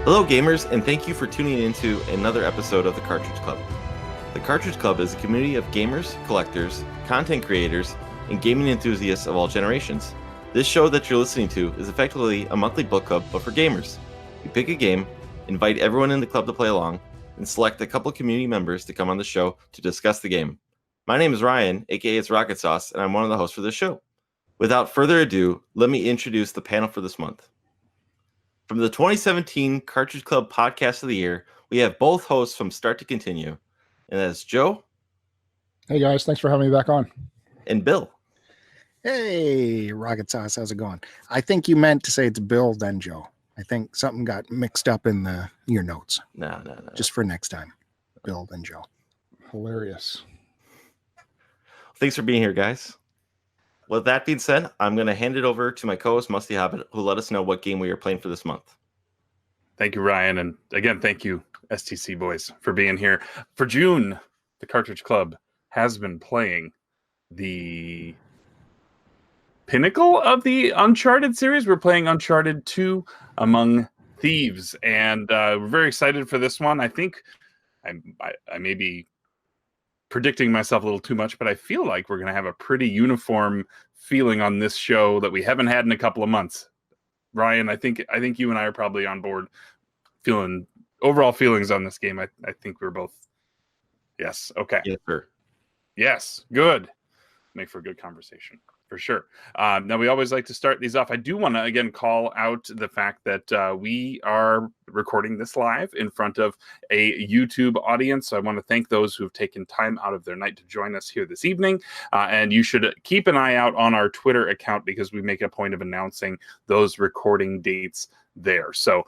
Hello gamers, and thank you for tuning into another episode of the Cartridge Club. The Cartridge Club is a community of gamers, collectors, content creators, and gaming enthusiasts of all generations. This show that you're listening to is effectively a monthly book club, but for gamers. We pick a game, invite everyone in the club to play along, and select a couple community members to come on the show to discuss the game. My name is Ryan, aka It's Rocket Sauce, and I'm one of the hosts for this show. Without further ado, let me introduce the panel for this month. From the 2017 Cartridge Club Podcast of the Year, we have both hosts from start to continue. And that's Joe. Hey guys, thanks for having me back on. And Bill. Hey, Rocket Sauce, how's it going? I think you meant to say it's Bill, then Joe. I think something got mixed up in your notes. No. Just for next time. Bill, then Joe. Hilarious. Thanks for being here, guys. With that being said, I'm going to hand it over to my co-host, Musty, who'll let us know what game we are playing for this month. Thank you, Ryan. And again, thank you, STC boys, for being here. For June, the Cartridge Club has been playing the pinnacle of the Uncharted series. We're playing Uncharted 2 Among Thieves. And we're very excited for this one. I think I may be predicting myself a little too much, but I feel like we're going to have a pretty uniform feeling on this show that we haven't had in a couple of months. Ryan, I think you and I are probably on board feeling overall feelings on this game. I think we're both. Yes. Okay. Yes, sir. Yes. Good. Make for a good conversation. For sure. Now, we always like to start these off. I do want to, again, call out the fact that we are recording this live in front of a YouTube audience. So I want to thank those who have taken time out of their night to join us here this evening. And you should keep an eye out on our Twitter account because we make a point of announcing those recording dates there. So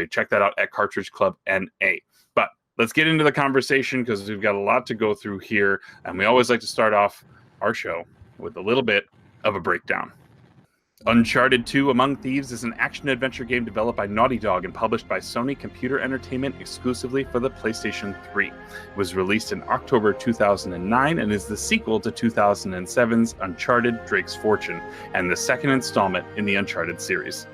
check that out at Cartridge Club NA. But let's get into the conversation because we've got a lot to go through here. And we always like to start off our show with a little bit of a breakdown. Uncharted 2 Among Thieves is an action-adventure game developed by Naughty Dog and published by Sony Computer Entertainment exclusively for the PlayStation 3. It was released in October 2009 and is the sequel to 2007's Uncharted Drake's Fortune and the second installment in the Uncharted series.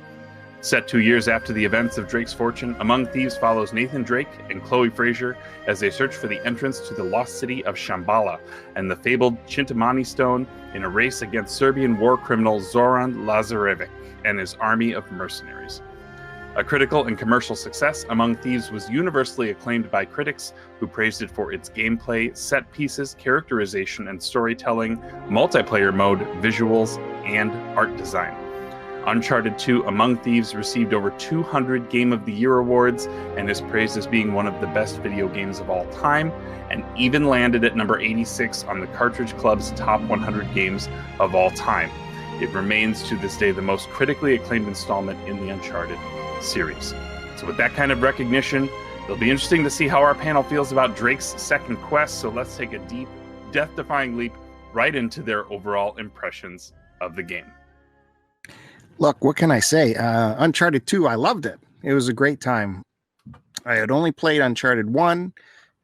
Set 2 years after the events of Drake's Fortune, Among Thieves follows Nathan Drake and Chloe Fraser as they search for the entrance to the lost city of Shambhala and the fabled Chintamani Stone in a race against Serbian war criminal Zoran Lazarevic and his army of mercenaries. A critical and commercial success, Among Thieves was universally acclaimed by critics who praised it for its gameplay, set pieces, characterization and storytelling, multiplayer mode, visuals, and art design. Uncharted 2 Among Thieves received over 200 Game of the Year awards and is praised as being one of the best video games of all time, and even landed at number 86 on the Cartridge Club's top 100 games of all time. It remains to this day the most critically acclaimed installment in the Uncharted series. So with that kind of recognition, it'll be interesting to see how our panel feels about Drake's second quest, so let's take a deep, death-defying leap right into their overall impressions of the game. Look, what can I say? Uncharted 2, I loved it. It was a great time. I had only played Uncharted 1,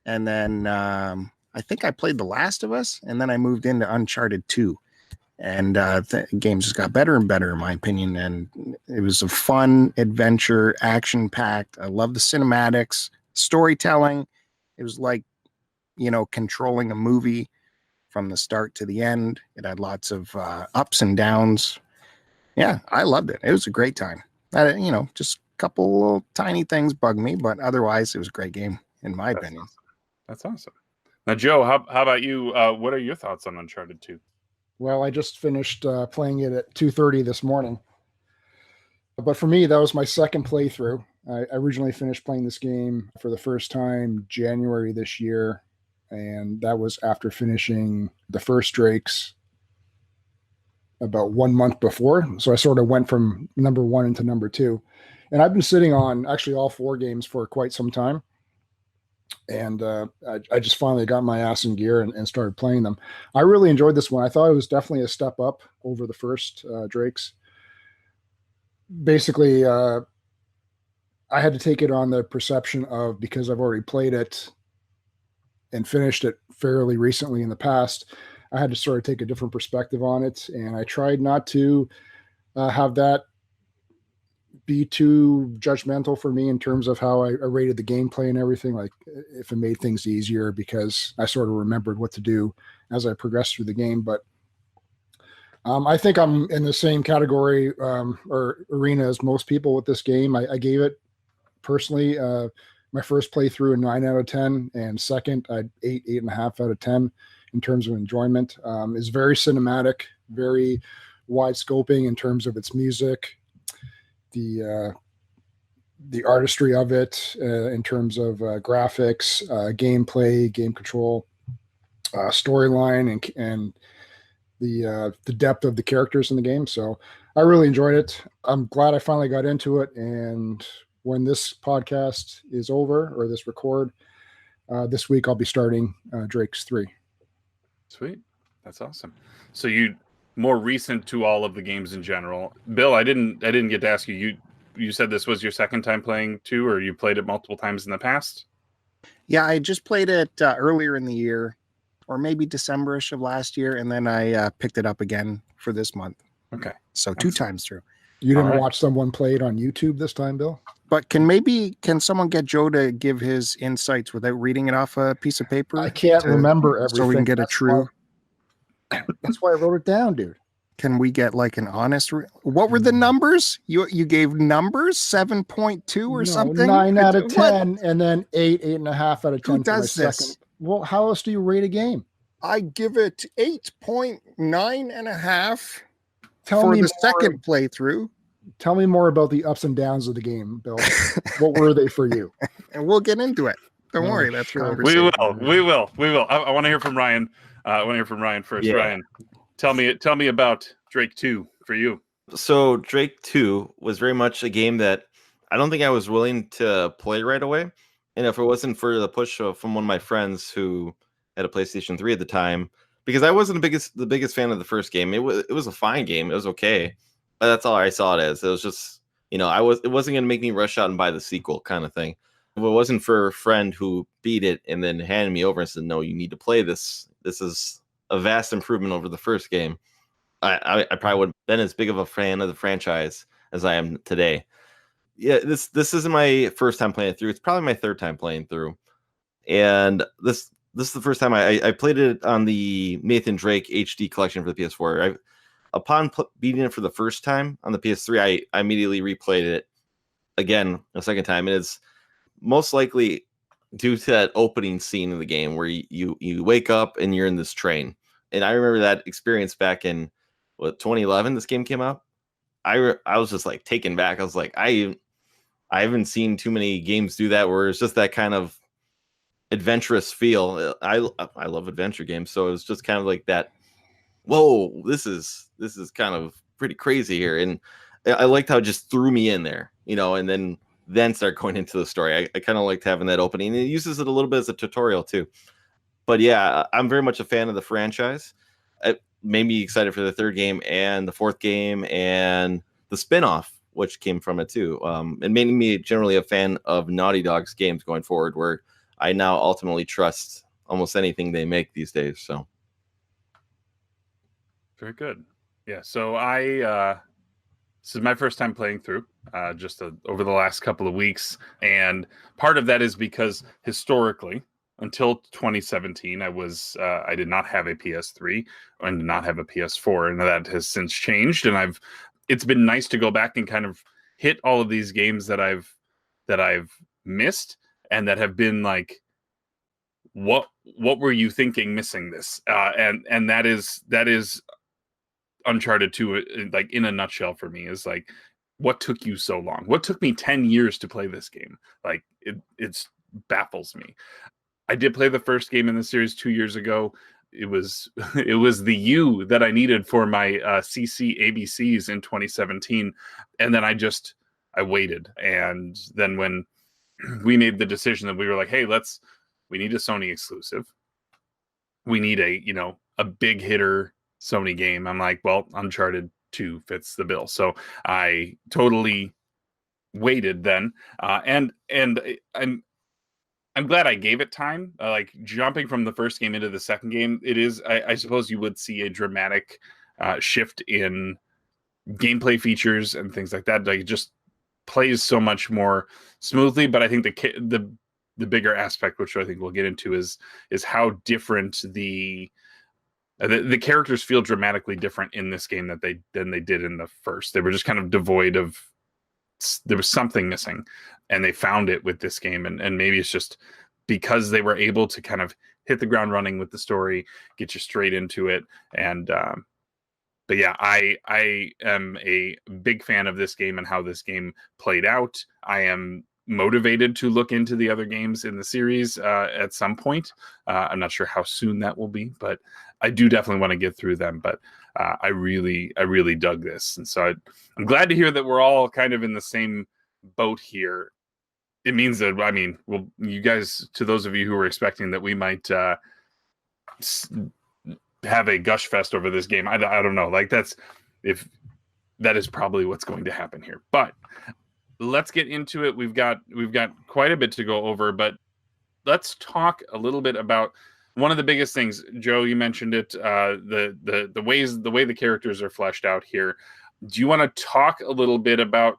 and then I think I played The Last of Us, and then I moved into Uncharted 2. And the game just got better and better, in my opinion. And it was a fun adventure, action-packed. I love the cinematics, storytelling. It was like, controlling a movie from the start to the end. It had lots of ups and downs. Yeah, I loved it. It was a great time. Just a couple little tiny things bugged me, but otherwise it was a great game, in my opinion. Awesome. That's awesome. Now, Joe, how about you? What are your thoughts on Uncharted 2? Well, I just finished playing it at 2:30 this morning. But for me, that was my second playthrough. I originally finished playing this game for the first time January this year, and that was after finishing the first Drake's about 1 month before. So I sort of went from number one into number two. And I've been sitting on actually all four games for quite some time. And I just finally got my ass in gear and started playing them. I really enjoyed this one. I thought it was definitely a step up over the first Drake's. Basically, I had to take it on the perception of, because I've already played it and finished it fairly recently in the past, I had to sort of take a different perspective on it. And I tried not to have that be too judgmental for me in terms of how I rated the gameplay and everything. Like if it made things easier, because I sort of remembered what to do as I progressed through the game. But I think I'm in the same category or arena as most people with this game. I gave it personally my first playthrough a 9 out of 10, and second, I'd 8.5 out of 10 in terms of enjoyment. It's very cinematic, very wide scoping in terms of its music, the artistry of it in terms of graphics, gameplay, game control, storyline, and the depth of the characters in the game. So I really enjoyed it. I'm glad I finally got into it. And when this podcast is over, or this record, this week I'll be starting Drake's 3. Sweet. That's awesome. So you more recent to all of the games in general. Bill, I didn't get to ask you. You said this was your second time playing 2, or you played it multiple times in the past? Yeah, I just played it earlier in the year, or maybe December-ish of last year, and then I picked it up again for this month. Okay. So 2 times through. You didn't All right. watch someone play it on YouTube this time, Bill? But can someone get Joe to give his insights without reading it off a piece of paper? I can't remember everything. So we can get a That's true. That's why I wrote it down, dude. Can we get like an honest? What were the numbers? You gave numbers 7.2 or something? 9 out of What? 10, and then 8.5 out of 10. Who does for my this? second. Well, how else do you rate a game? I give it 8.9.5 Tell for me the more, second playthrough, Tell me more about the ups and downs of the game, Bill. What were they for you? and we'll get into it. Don't Oh, worry, that's sure. conversation. We will. I want to hear from Ryan. I want to hear from Ryan first. Yeah. Ryan, tell me about Drake 2 for you. So Drake 2 was very much a game that I don't think I was willing to play right away. And if it wasn't for the push from one of my friends who had a PlayStation 3 at the time, because I wasn't the biggest fan of the first game. It was a fine game. It was okay. But that's all I saw it as. It was just, it wasn't going to make me rush out and buy the sequel kind of thing. If it wasn't for a friend who beat it and then handed me over and said, no, you need to play this. This is a vast improvement over the first game. I probably would have been as big of a fan of the franchise as I am today. Yeah, this isn't my first time playing it through. It's probably my third time playing through. And this is the first time I played it on the Nathan Drake HD collection for the PS4. Upon beating it for the first time on the PS3, I immediately replayed it again a second time. And it's most likely due to that opening scene of the game where you wake up and you're in this train. And I remember that experience back in 2011 this game came out. I was just like taken back. I was like, I haven't seen too many games do that where it's just that kind of adventurous feel. I love adventure games, so it was just kind of like that. Whoa, this is kind of pretty crazy here, and I liked how it just threw me in there, and then start going into the story. I kind of liked having that opening. And it uses it a little bit as a tutorial too. But yeah, I'm very much a fan of the franchise. It made me excited for the third game and the fourth game and the spinoff, which came from it too. It made me generally a fan of Naughty Dog's games going forward, where I now ultimately trust almost anything they make these days. So. Very good. Yeah. So this is my first time playing through just over the last couple of weeks. And part of that is because historically, until 2017, I did not have a PS3 and did not have a PS4. And that has since changed. And it's been nice to go back and kind of hit all of these games that I've missed and that have been like, what were you thinking missing this? And that is Uncharted 2, like in a nutshell for me, is like, what took you so long? What took me 10 years to play this game? Like it baffles me. I did play the first game in the series 2 years ago. It was the U that I needed for my CC ABCs in 2017. And then I waited. And then when we made the decision that we were like, hey, we need a Sony exclusive. We need a big hitter Sony game. I'm like, well, Uncharted 2 fits the bill. So I totally waited then. And I'm glad I gave it time. Like jumping from the first game into the second game, it is, I suppose you would see a dramatic shift in gameplay features and things like that. Like just plays so much more smoothly. But I think the bigger aspect, which I think we'll get into, is how different the characters feel dramatically different in this game than they did in the first. They were just kind of devoid of, there was something missing, and they found it with this game. And maybe it's just because they were able to kind of hit the ground running with the story, get you straight into it. And but yeah, I am a big fan of this game and how this game played out. I am motivated to look into the other games in the series at some point. I'm not sure how soon that will be, but I do definitely want to get through them. But I really dug this, and so I'm glad to hear that we're all kind of in the same boat here. It means that, I mean, well, you guys, to those of you who were expecting that we might have a gush fest over this game, I don't know. Like that is probably what's going to happen here. But let's get into it. We've got quite a bit to go over, but let's talk a little bit about one of the biggest things. Joe, you mentioned it, the way the characters are fleshed out here. Do you want to talk a little bit about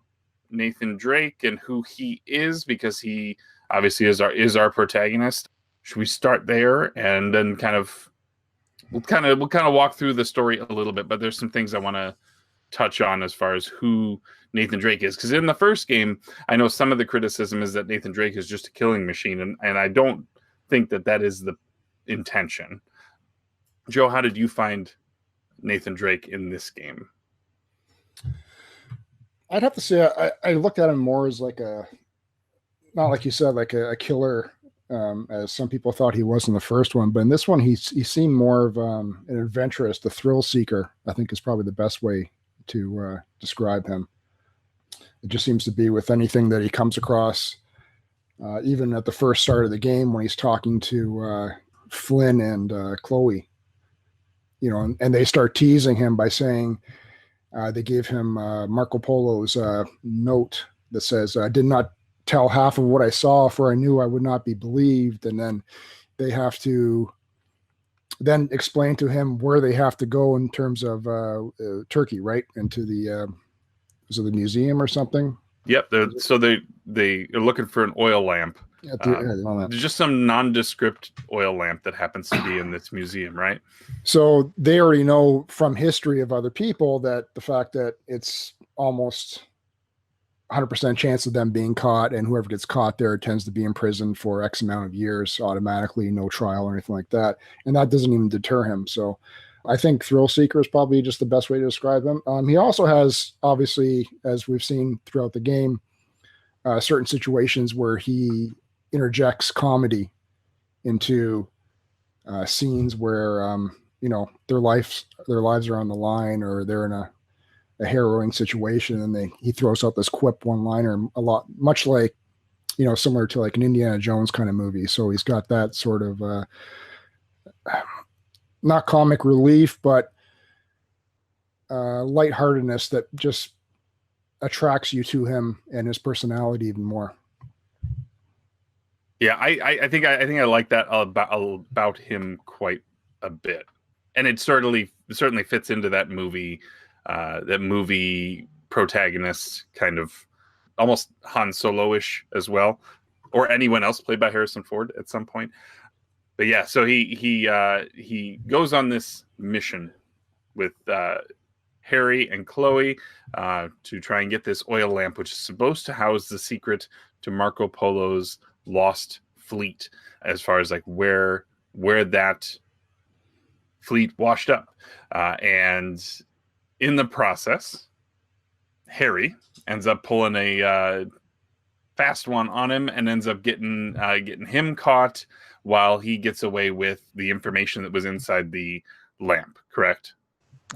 Nathan Drake and who he is, because he obviously is our protagonist? Should we start there and then we'll kind of walk through the story a little bit, but there's some things I want to touch on as far as who Nathan Drake is, because in the first game, I know some of the criticism is that Nathan Drake is just a killing machine, and I don't think that is the intention. Joe, how did you find Nathan Drake in this game? I'd have to say I looked at him more as like not like you said, like a killer, as some people thought he was in the first one. But in this one, he seemed more of an adventurous, the thrill seeker, I think is probably the best way to describe him. It just seems to be with anything that he comes across, even at the first start of the game when he's talking to Flynn and Chloe, and they start teasing him by saying, they gave him Marco Polo's note that says, "I did not tell half of what I saw, for I knew I would not be believed." And then they have to then explain to him where they have to go in terms of Turkey, right? Into the was it the museum or something? Yep. They are looking for an oil lamp. Just some nondescript oil lamp that happens to be in this museum, right? So they already know from history of other people that the fact that it's almost 100% chance of them being caught, and whoever gets caught there tends to be in prison for X amount of years automatically, no trial or anything like that. And that doesn't even deter him. So I think thrill seeker is probably just the best way to describe him. He also has, obviously, as we've seen throughout the game, certain situations where he interjects comedy into scenes where their lives are on the line, or they're in a harrowing situation, and he throws out this quip one-liner, a lot much like similar to like an Indiana Jones kind of movie. So he's got that sort of not comic relief, but lightheartedness that just attracts you to him and his personality even more. Yeah, I think I like that about him quite a bit, and it certainly fits into that movie protagonist, kind of almost Han Solo-ish as well, or anyone else played by Harrison Ford at some point. But yeah, so he goes on this mission with Harry and Chloe to try and get this oil lamp, which is supposed to house the secret to Marco Polo's lost fleet, as far as like where that fleet washed up. And in the process, Harry ends up pulling a fast one on him and ends up getting him caught while he gets away with the information that was inside the lamp, correct?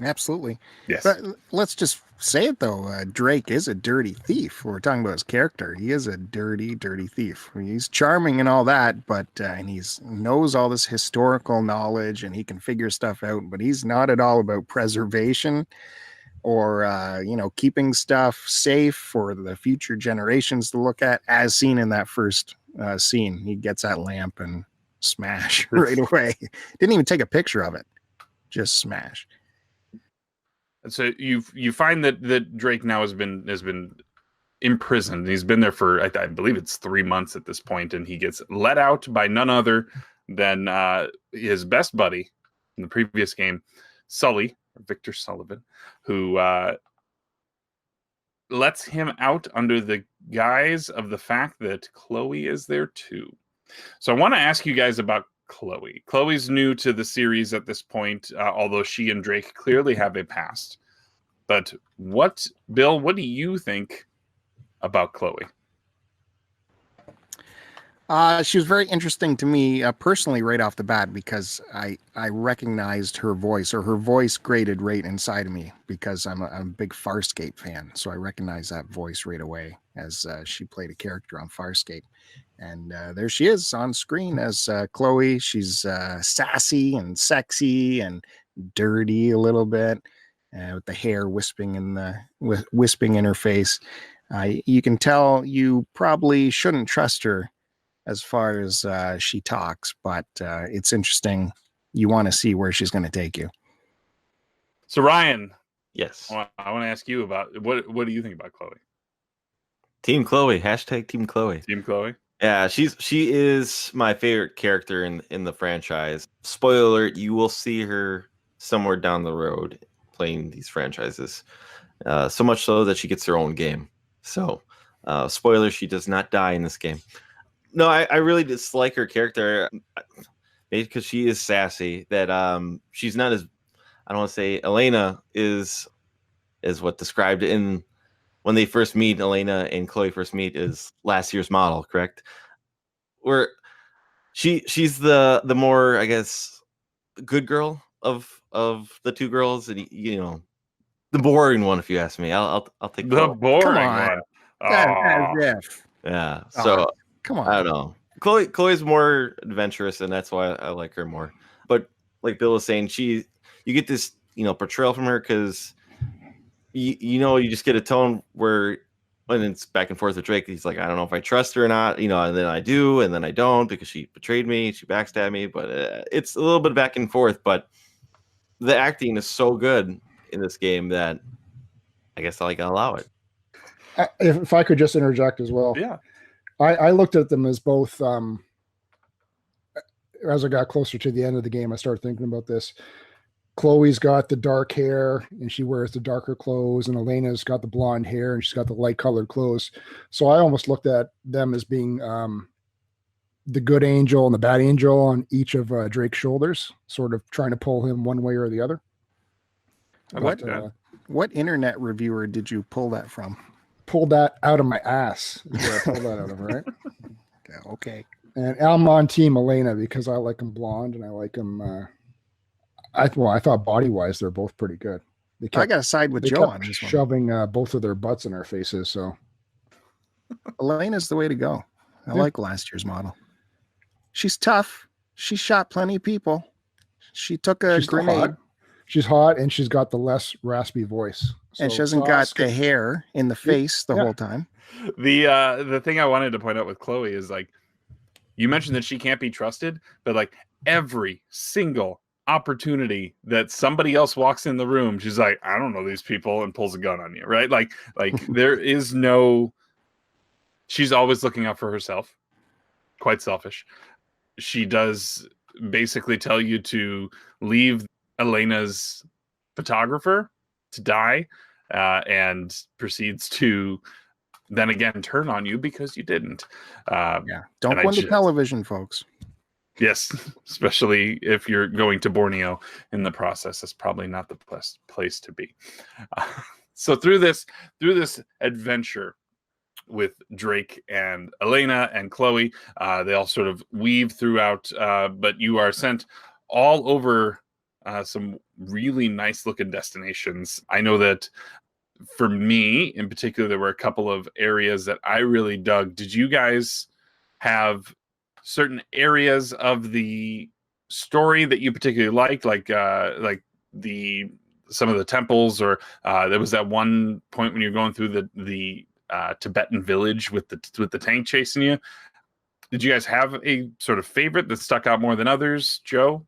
Absolutely. Yes. But let's just say it though. Drake is a dirty thief. We're talking about his character. He is a dirty, dirty thief. He's charming and all that, but and he knows all this historical knowledge and he can figure stuff out. But he's not at all about preservation or keeping stuff safe for the future generations to look at, as seen in that first scene. He gets that lamp and smash right away. Didn't even take a picture of it. Just smash. So you find that Drake now has been imprisoned. He's been there for, I believe it's 3 months at this point, and he gets let out by none other than his best buddy in the previous game, Sully, Victor Sullivan, who lets him out under the guise of the fact that Chloe is there too. So I want to ask you guys about Chloe. Chloe's new to the series at this point, although she and Drake clearly have a past. But Bill, what do you think about Chloe? She was very interesting to me personally right off the bat because I recognized her voice, or her voice grated right inside of me because I'm a big Farscape fan. So I recognized that voice right away as she played a character on Farscape. And there she is on screen as Chloe. She's sassy and sexy and dirty a little bit, with the hair wisping in her face. You can tell you probably shouldn't trust her as far as she talks, but it's interesting. You want to see where she's going to take you. So Ryan, Yes. I want to ask you about what do you think about Chloe? Team Chloe. Hashtag Team Chloe. Team Chloe? Yeah, she is my favorite character in the franchise. Spoiler alert, you will see her somewhere down the road playing these franchises. So much so that she gets her own game. So, spoiler, she does not die in this game. No, I really dislike her character, maybe because she is sassy. That she's not as, I don't want to say Elena is what described in when they first meet. Elena and Chloe first meet is last year's model, correct? Where she's the more, I guess, good girl of the two girls, and the boring one, if you ask me. I'll take The Chloe. boring Come on. one. As if. Yeah. So Come on. I don't know. Chloe's more adventurous, and that's why I like her more. But like Bill was saying, you get this portrayal from her because you just get a tone where when it's back and forth with Drake, he's like, I don't know if I trust her or not, and then I do, and then I don't because she betrayed me, she backstabbed me. But it's a little bit back and forth. But the acting is so good in this game that I guess I can allow it. If I could just interject as well. Yeah. I looked at them as both, as I got closer to the end of the game, I started thinking about this. Chloe's got the dark hair and she wears the darker clothes, and Elena's got the blonde hair and she's got the light colored clothes. So I almost looked at them as being the good angel and the bad angel on each of Drake's shoulders, sort of trying to pull him one way or the other. What internet reviewer did you pull that from? Pulled that out of my ass. Is where I pulled that out of, right? Okay. And I'm on Team Elena because I like them blonde and I like them. I thought body wise they're both pretty good. I got to side with Joe on this one. Shoving both of their butts in our faces. So Elena's the way to go. I like last year's model. She's tough. She shot plenty of people. She took a grenade. She's hot and she's got the less raspy voice. So and she hasn't got the hair in the face the whole time. The thing I wanted to point out with Chloe is, like, you mentioned that she can't be trusted, but like every single opportunity that somebody else walks in the room, she's like, I don't know these people, and pulls a gun on you, right? Like there is no, she's always looking out for herself. Quite selfish. She does basically tell you to leave Elena's photographer to die, and proceeds to then again turn on you because you didn't. Don't go into television, folks. Yes, especially if you're going to Borneo in the process. That's probably not the best place to be. So through this adventure with Drake and Elena and Chloe, they all sort of weave throughout, but you are sent all over some really nice looking destinations. I know that for me in particular, there were a couple of areas that I really dug. Did you guys have certain areas of the story that you particularly liked, like some of the temples, or there was that one point when you're going through the Tibetan village with the tank chasing you? Did you guys have a sort of favorite that stuck out more than others, Joe?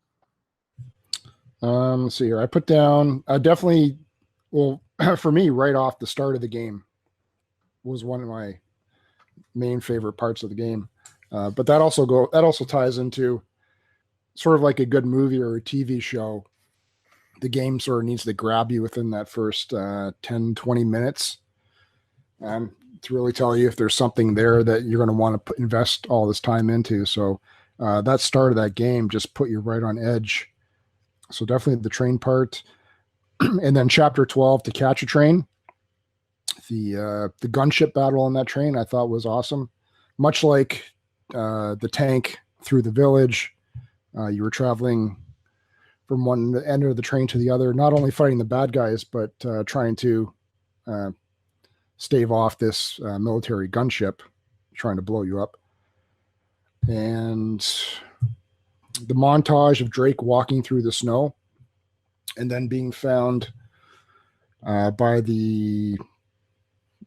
Let's see here. I put down definitely, well, for me, right off the start of the game, was one of my main favorite parts of the game. But that also ties into sort of like a good movie or a TV show. The game sort of needs to grab you within that first 10, 20 minutes to really tell you if there's something there that you're going to want to invest all this time into. So that start of that game just put you right on edge. So definitely the train part. And then chapter 12, to catch a train. The gunship battle on that train I thought was awesome. Much like the tank through the village, you were traveling from one end of the train to the other, not only fighting the bad guys, but trying to stave off this military gunship trying to blow you up. And the montage of Drake walking through the snow and then being found by the,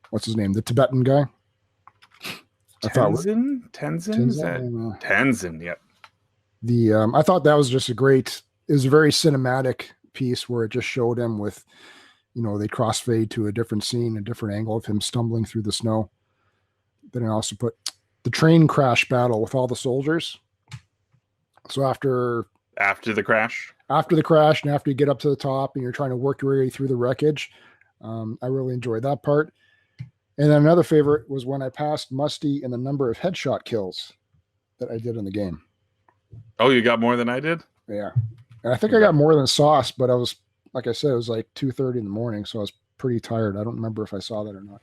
what's his name? The Tibetan guy. Tenzin? Is that Tenzin? Yep. I thought that was just it was a very cinematic piece where it just showed him with, they crossfade to a different scene, a different angle of him stumbling through the snow. Then I also put the train crash battle with all the soldiers. So after the crash and after you get up to the top and you're trying to work your way through the wreckage, I really enjoyed that part. And then another favorite was when I passed Musty in the number of headshot kills that I did in the game. Oh, you got more than I did? Yeah. And I think I got more than Sauce, but I was, like I said, it was like 2:30 in the morning, so I was pretty tired. I don't remember if I saw that or not.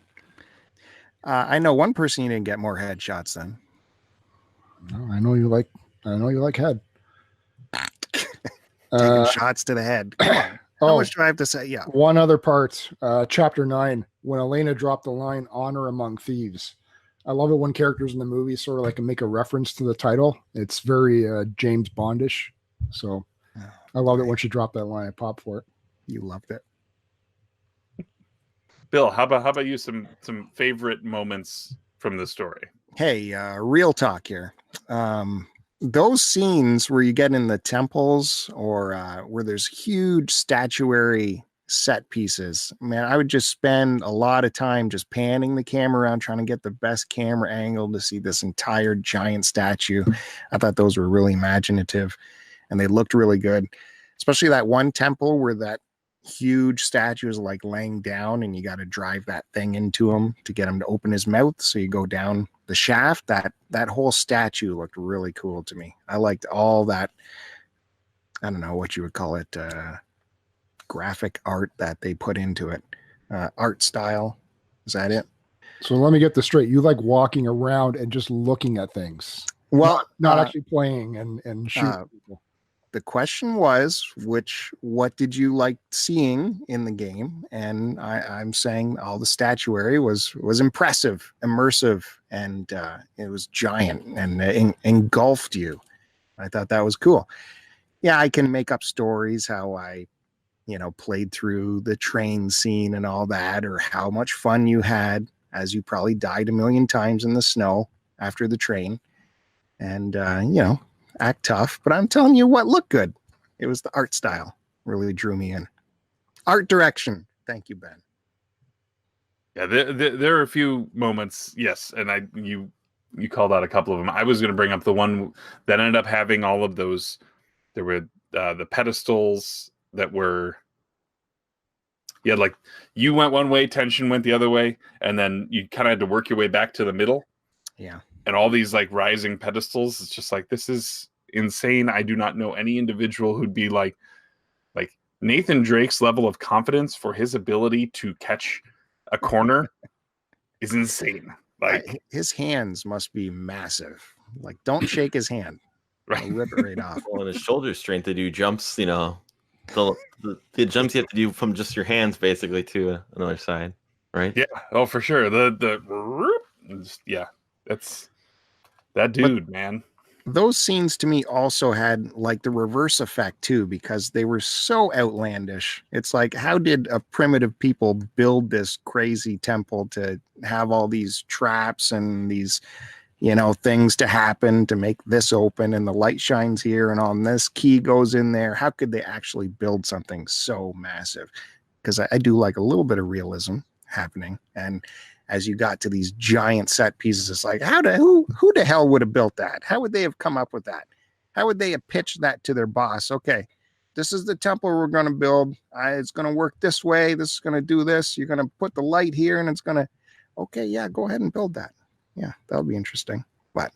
I know one person you didn't get more headshots than. No, I know you like head. Taking shots to the head. Come on. How much do I have to say? Yeah. One other part, chapter 9, when Elena dropped the line "honor among thieves." I love it when characters in the movie sort of like make a reference to the title. It's very James Bondish. So I loved it when she dropped that line. I popped for it. You loved it. Bill, how about you? Some favorite moments from the story. Hey, real talk here. Those scenes where you get in the temples or where there's huge statuary set pieces, man, I would just spend a lot of time just panning the camera around trying to get the best camera angle to see this entire giant statue. I thought those were really imaginative and they looked really good, especially that one temple where that huge statue is like laying down and you got to drive that thing into him to get him to open his mouth. So you go down the shaft. That whole statue looked really cool to me. I liked all that. I don't know what you would call it. Graphic art that they put into it. Art style. Is that it? So let me get this straight. You like walking around and just looking at things. Well, not actually playing and shooting people. The question was, what did you like seeing in the game? And I'm saying all the statuary was impressive, immersive, and it was giant and engulfed you. I thought that was cool. Yeah, I can make up stories how I, played through the train scene and all that, or how much fun you had as you probably died a million times in the snow after the train. And, act tough, but I'm telling you what looked good. It was the art style really drew me in. Art direction. Thank you, Ben. Yeah, there are a few moments, yes, and you called out a couple of them. I was going to bring up the one that ended up having all of those. There were the pedestals that were, like you went one way, tension went the other way, and then you kind of had to work your way back to the middle. Yeah. And all these like rising pedestals, it's just like, this is insane. I do not know any individual who'd be like Nathan Drake's level of confidence for his ability to catch a corner is insane. Like his hands must be massive. Like, don't shake his hand. Right. Rip it right off. Well, and his shoulder strength to do jumps, the jumps you have to do from just your hands basically to another side, right? Yeah. Oh, for sure. That's that dude, man. Those scenes to me also had like the reverse effect too, because they were so outlandish. It's like, how did a primitive people build this crazy temple to have all these traps and these, things to happen to make this open and the light shines here and on this key goes in there? How could they actually build something so massive? Because I do like a little bit of realism happening. And as you got to these giant set pieces. It's like, who the hell would have built that? How would they have come up with that? How would they have pitched that to their boss? Okay, this is the temple we're going to build. It's going to work this way. This is going to do this. You're going to put the light here, and it's going to, okay, yeah, go ahead and build that. Yeah, that'll be interesting. But,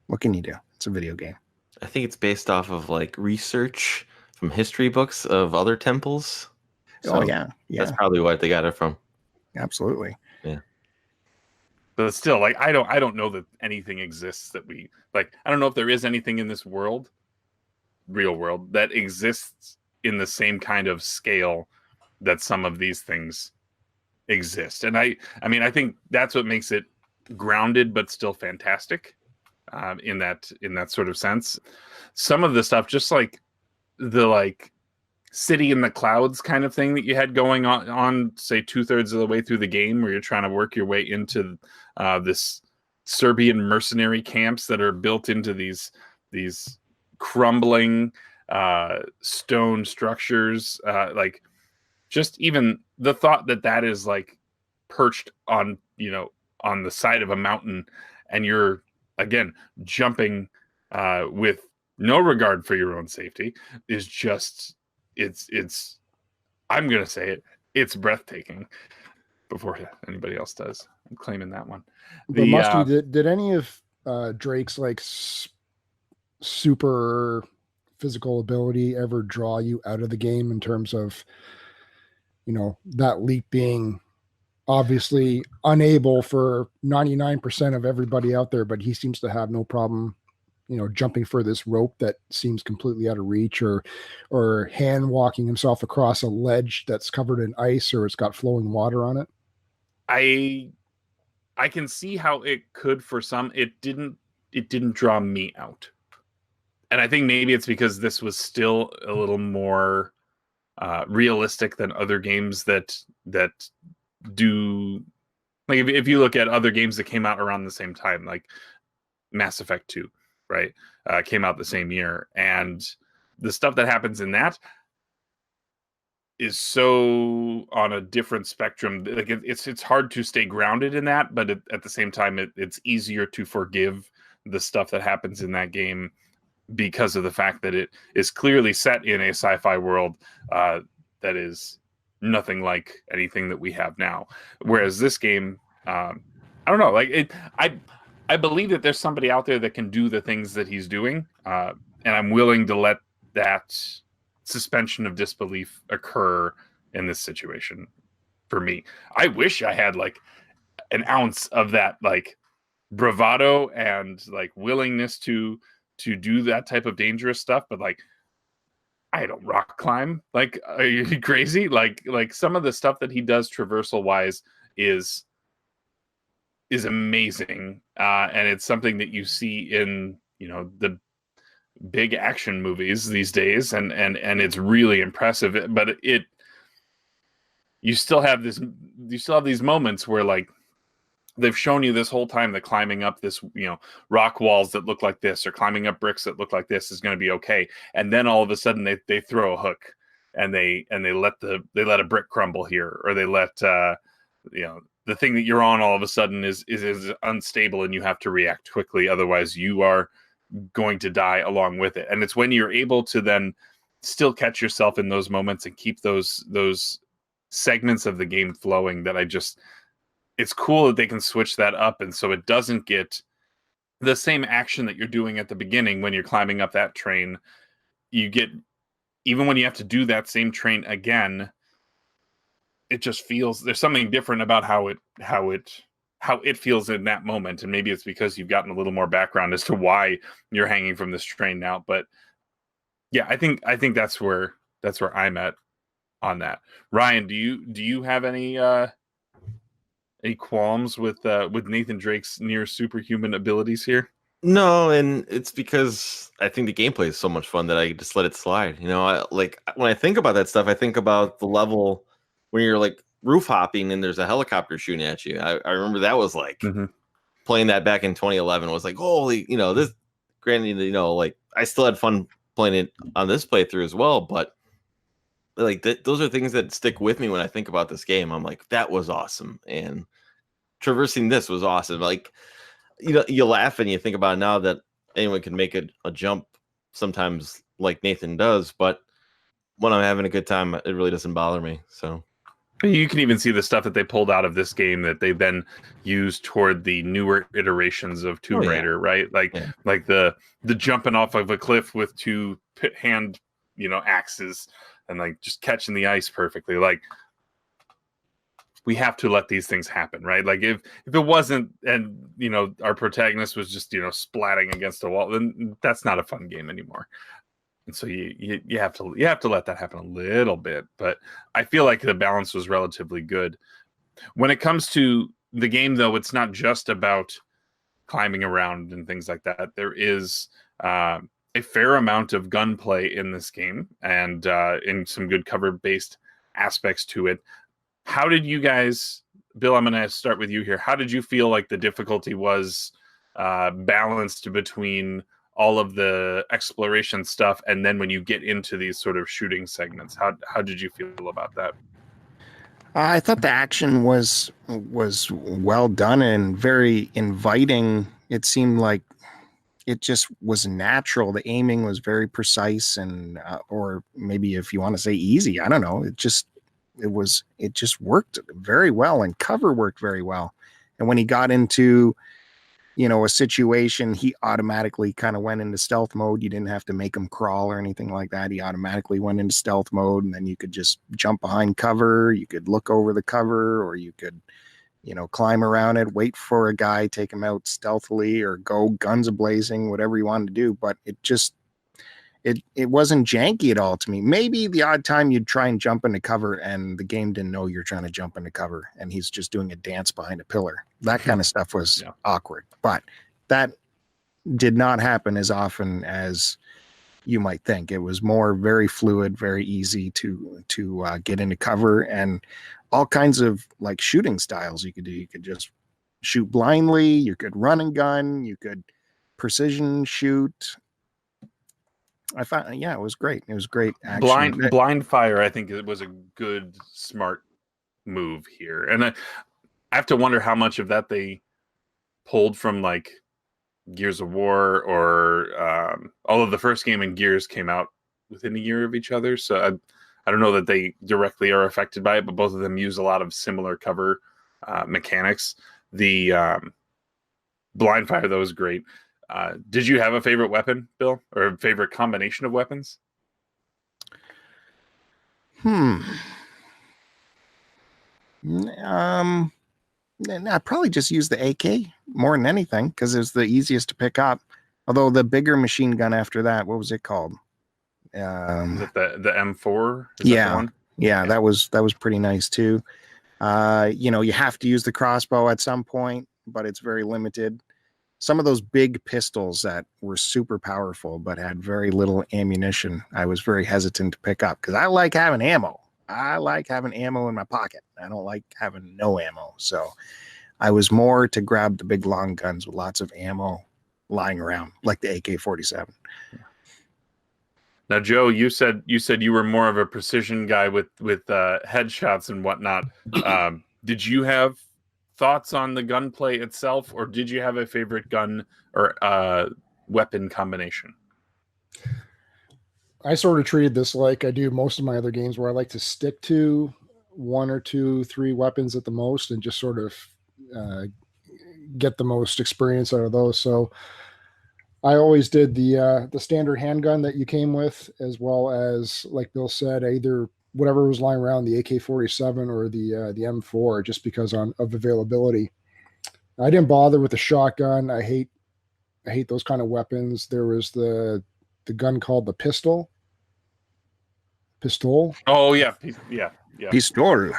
what can you do? It's a video game. I think it's based off of like research from history books of other temples. Oh, yeah. That's probably what they got it from. Absolutely. Yeah. But still, like, I don't know that anything exists that we like. I don't know if there is anything in this world, real world, that exists in the same kind of scale that some of these things exist. And I mean, I think that's what makes it grounded, but still fantastic, in that sort of sense. Some of the stuff, just like the city in the clouds kind of thing that you had going on say 2/3 of the way through the game, where you're trying to work your way into this Serbian mercenary camps that are built into these crumbling stone structures. Like, just even the thought that is like perched on the side of a mountain, and you're again jumping with no regard for your own safety, is just it's I'm gonna say it's breathtaking before anybody else does. I'm claiming that one. But Musty, did any of Drake's super physical ability ever draw you out of the game, in terms of that leap being obviously unable for 99% of everybody out there, but he seems to have no problem jumping for this rope that seems completely out of reach, or hand walking himself across a ledge that's covered in ice, or it's got flowing water on it? I can see how it could for some. It didn't draw me out. And I think maybe it's because this was still a little more realistic than other games that do, like, if you look at other games that came out around the same time, like Mass Effect 2, right? Came out the same year, and the stuff that happens in that is so on a different spectrum. Like, it's hard to stay grounded in that, but at the same time, it's easier to forgive the stuff that happens in that game, because of the fact that it is clearly set in a sci-fi world that is nothing like anything that we have now. Whereas this game, I don't know, like I believe that there's somebody out there that can do the things that he's doing, and I'm willing to let that suspension of disbelief occur in this situation. For me, I wish I had like an ounce of that like bravado and like willingness to do that type of dangerous stuff, but like, I don't rock climb. Like, are you crazy? Like some of the stuff that he does traversal wise is amazing, and it's something that you see in the big action movies these days, and it's really impressive. But you still have these moments where, like, they've shown you this whole time that climbing up this, rock walls that look like this, or climbing up bricks that look like this is going to be okay. And then all of a sudden they throw a hook, and they let a brick crumble here, or they let, the thing that you're on all of a sudden is unstable, and you have to react quickly. Otherwise you are going to die along with it. And it's when you're able to then still catch yourself in those moments and keep those segments of the game flowing that it's cool that they can switch that up, and so it doesn't get the same action that you're doing at the beginning when you're climbing up that train. You get, even when you have to do that same train again, it just feels, there's something different about how it feels in that moment. And maybe it's because you've gotten a little more background as to why you're hanging from this train now. But yeah, I think that's where I'm at on that. Ryan, do you have any qualms with Nathan Drake's near superhuman abilities here? No, and it's because I think the gameplay is so much fun that I just let it slide. When I think about that stuff, I think about the level when you're like roof hopping and there's a helicopter shooting at you. I remember that was like playing that back in 2011 was like, holy, this, granted, like I still had fun playing it on this playthrough as well, but like those are things that stick with me when I think about this game. I'm like, that was awesome. And traversing this was awesome. Like, you laugh and you think about it now that anyone can make a jump sometimes like Nathan does, but when I'm having a good time, it really doesn't bother me. So you can even see the stuff that they pulled out of this game that they then used toward the newer iterations of Tomb Raider, right? Like the jumping off of a cliff with two hand, axes and like just catching the ice perfectly. Like, we have to let these things happen, right? Like if it wasn't, and our protagonist was just splatting against a wall, then that's not a fun game anymore. And so you have to let that happen a little bit. But I feel like the balance was relatively good. When it comes to the game, though, it's not just about climbing around and things like that. There is a fair amount of gunplay in this game, and in some good cover-based aspects to it. How did you guys, Bill, I'm going to start with you here. How did you feel like the difficulty was balanced between all of the exploration stuff and then when you get into these sort of shooting segments? How did you feel about that? I thought the action was well done and very inviting. It seemed like it just was natural. The aiming was very precise, and or maybe if you want to say easy, I don't know. It just worked very well, and cover worked very well. And when he got into a situation, he automatically kind of went into stealth mode. You didn't have to make him crawl or anything like that. He automatically went into stealth mode, and then you could just jump behind cover. You could look over the cover, or you could, climb around it, wait for a guy, take him out stealthily, or go guns a-blazing, whatever you wanted to do. But it wasn't janky at all to me. Maybe the odd time you'd try and jump into cover and the game didn't know you're trying to jump into cover and he's just doing a dance behind a pillar. That kind of stuff was awkward, but that did not happen as often as you might think. It was more very fluid, very easy to get into cover, and all kinds of like shooting styles you could do. You could just shoot blindly, you could run and gun, you could precision shoot. I found, it was great. It was great action. Blind fire, I think it was a good, smart move here. And I have to wonder how much of that they pulled from like Gears of War, or all of the first game and Gears came out within a year of each other. So I don't know that they directly are affected by it, but both of them use a lot of similar cover mechanics. The blind fire, though, was great. Did you have a favorite weapon, Bill, or a favorite combination of weapons? I probably just used the AK more than anything because it was the easiest to pick up. Although the bigger machine gun after that, what was it called? Is it the M4? Yeah, that was pretty nice too. You have to use the crossbow at some point, but it's very limited. Some of those big pistols that were super powerful but had very little ammunition, I was very hesitant to pick up because I like having ammo. I like having ammo in my pocket. I don't like having no ammo. So I was more to grab the big long guns with lots of ammo lying around, like the AK-47. Now, Joe, you said you were more of a precision guy with headshots and whatnot. Did you have thoughts on the gunplay itself, or did you have a favorite gun or weapon combination? I sort of treated this like I do most of my other games, where I like to stick to 1 or 2, 3 weapons at the most and just sort of get the most experience out of those. So I always did the standard handgun that you came with, as well as, like Bill said, either whatever was lying around, the AK-47 or the M4, just because of availability. I didn't bother with the shotgun. I hate those kind of weapons. There was the gun called the pistol. Oh yeah. Pistol.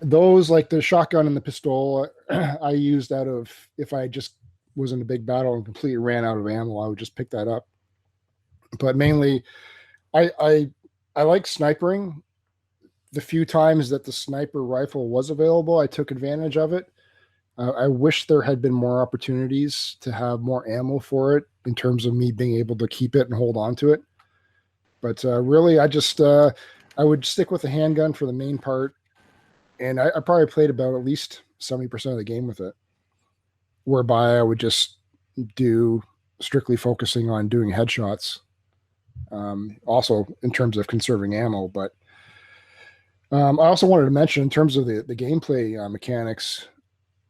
Those, like the shotgun and the pistol, I used out of, if I just was in a big battle and completely ran out of ammo, I would just pick that up. But mainly, I like snipering. The few times that the sniper rifle was available, I took advantage of it. I wish there had been more opportunities to have more ammo for it in terms of me being able to keep it and hold on to it. But really, I would stick with the handgun for the main part. And I probably played about at least 70% of the game with it, whereby I would just do strictly focusing on doing headshots. Also in terms of conserving ammo, but I also wanted to mention in terms of the gameplay mechanics,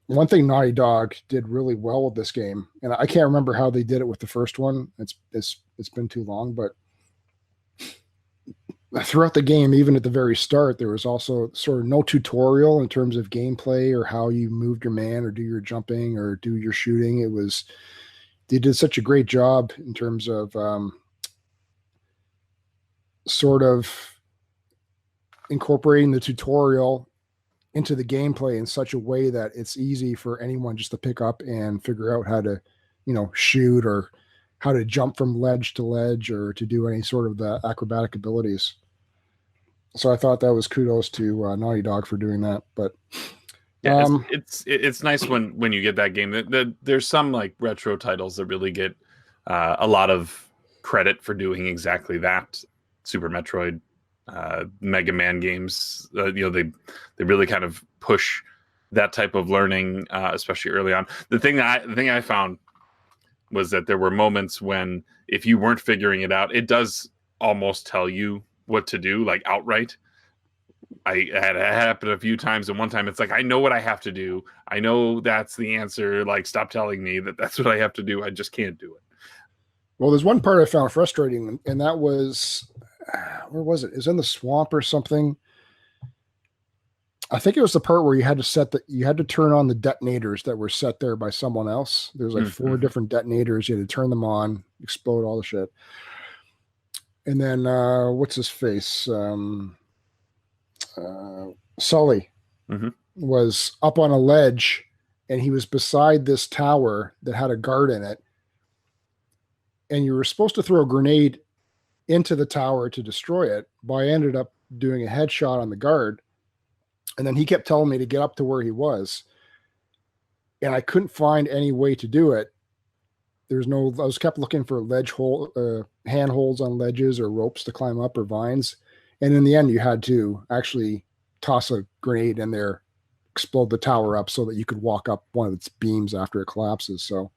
one thing Naughty Dog did really well with this game, and I can't remember how they did it with the first one. It's been too long, but throughout the game, even at the very start, there was also sort of no tutorial in terms of gameplay or how you moved your man or do your jumping or do your shooting. They did such a great job in terms of sort of incorporating the tutorial into the gameplay in such a way that it's easy for anyone just to pick up and figure out how to, shoot or how to jump from ledge to ledge or to do any sort of the acrobatic abilities. So I thought that was kudos to Naughty Dog for doing that. But yeah, it's nice when you get that game. There's some like retro titles that really get a lot of credit for doing exactly that. Super Metroid, Mega Man games, they really kind of push that type of learning, especially early on. The thing I found was that there were moments when if you weren't figuring it out, it does almost tell you what to do, like outright. I had it happen a few times, and one time it's like, I know what I have to do. I know that's the answer. Like, stop telling me that's what I have to do. I just can't do it. Well, there's one part I found frustrating, and that was, where was it? It was in the swamp or something. I think it was the part where you had to turn on the detonators that were set there by someone else. There's like 4 different detonators. You had to turn them on, explode all the shit. And then what's his face? Sully was up on a ledge, and he was beside this tower that had a guard in it. And you were supposed to throw a grenade into the tower to destroy it, but I ended up doing a headshot on the guard. And then he kept telling me to get up to where he was. And I couldn't find any way to do it. I was kept looking for handholds on ledges or ropes to climb up or vines. And in the end, you had to actually toss a grenade in there, explode the tower up so that you could walk up one of its beams after it collapses. So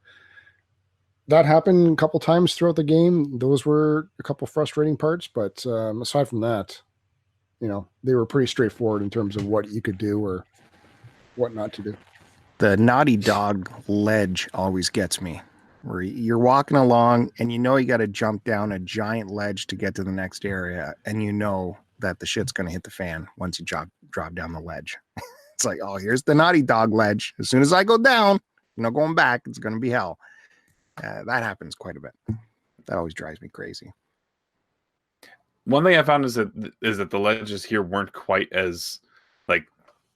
that happened a couple times throughout the game. Those were a couple frustrating parts, but aside from that, they were pretty straightforward in terms of what you could do or what not to do. The Naughty Dog ledge always gets me, where you're walking along and you got to jump down a giant ledge to get to the next area, and that the shit's going to hit the fan once you drop down the ledge. It's like, oh, here's the Naughty Dog ledge. As soon as I go down, going back, it's going to be hell. That happens quite a bit. That always drives me crazy. One thing I found is that the ledges here weren't quite as, like,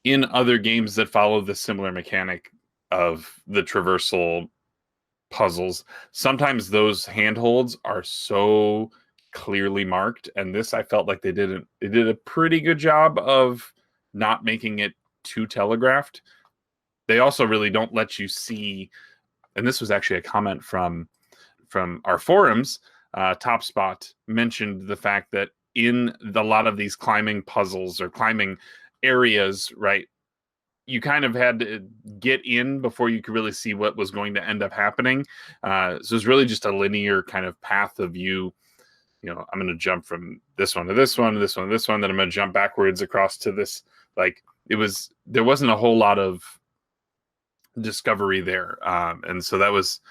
in other games that follow the similar mechanic of the traversal puzzles. Sometimes those handholds are so clearly marked, and this I felt like they did a pretty good job of not making it too telegraphed. They also really don't let you see. And this was actually a comment from our forums. Top Spot mentioned the fact that in a lot of these climbing puzzles or climbing areas, right, you kind of had to get in before you could really see what was going to end up happening. So it's really just a linear kind of path of I'm going to jump from this one to this one to this one to this one, then I'm going to jump backwards across to this. Like, there wasn't a whole lot of discovery there, and so that was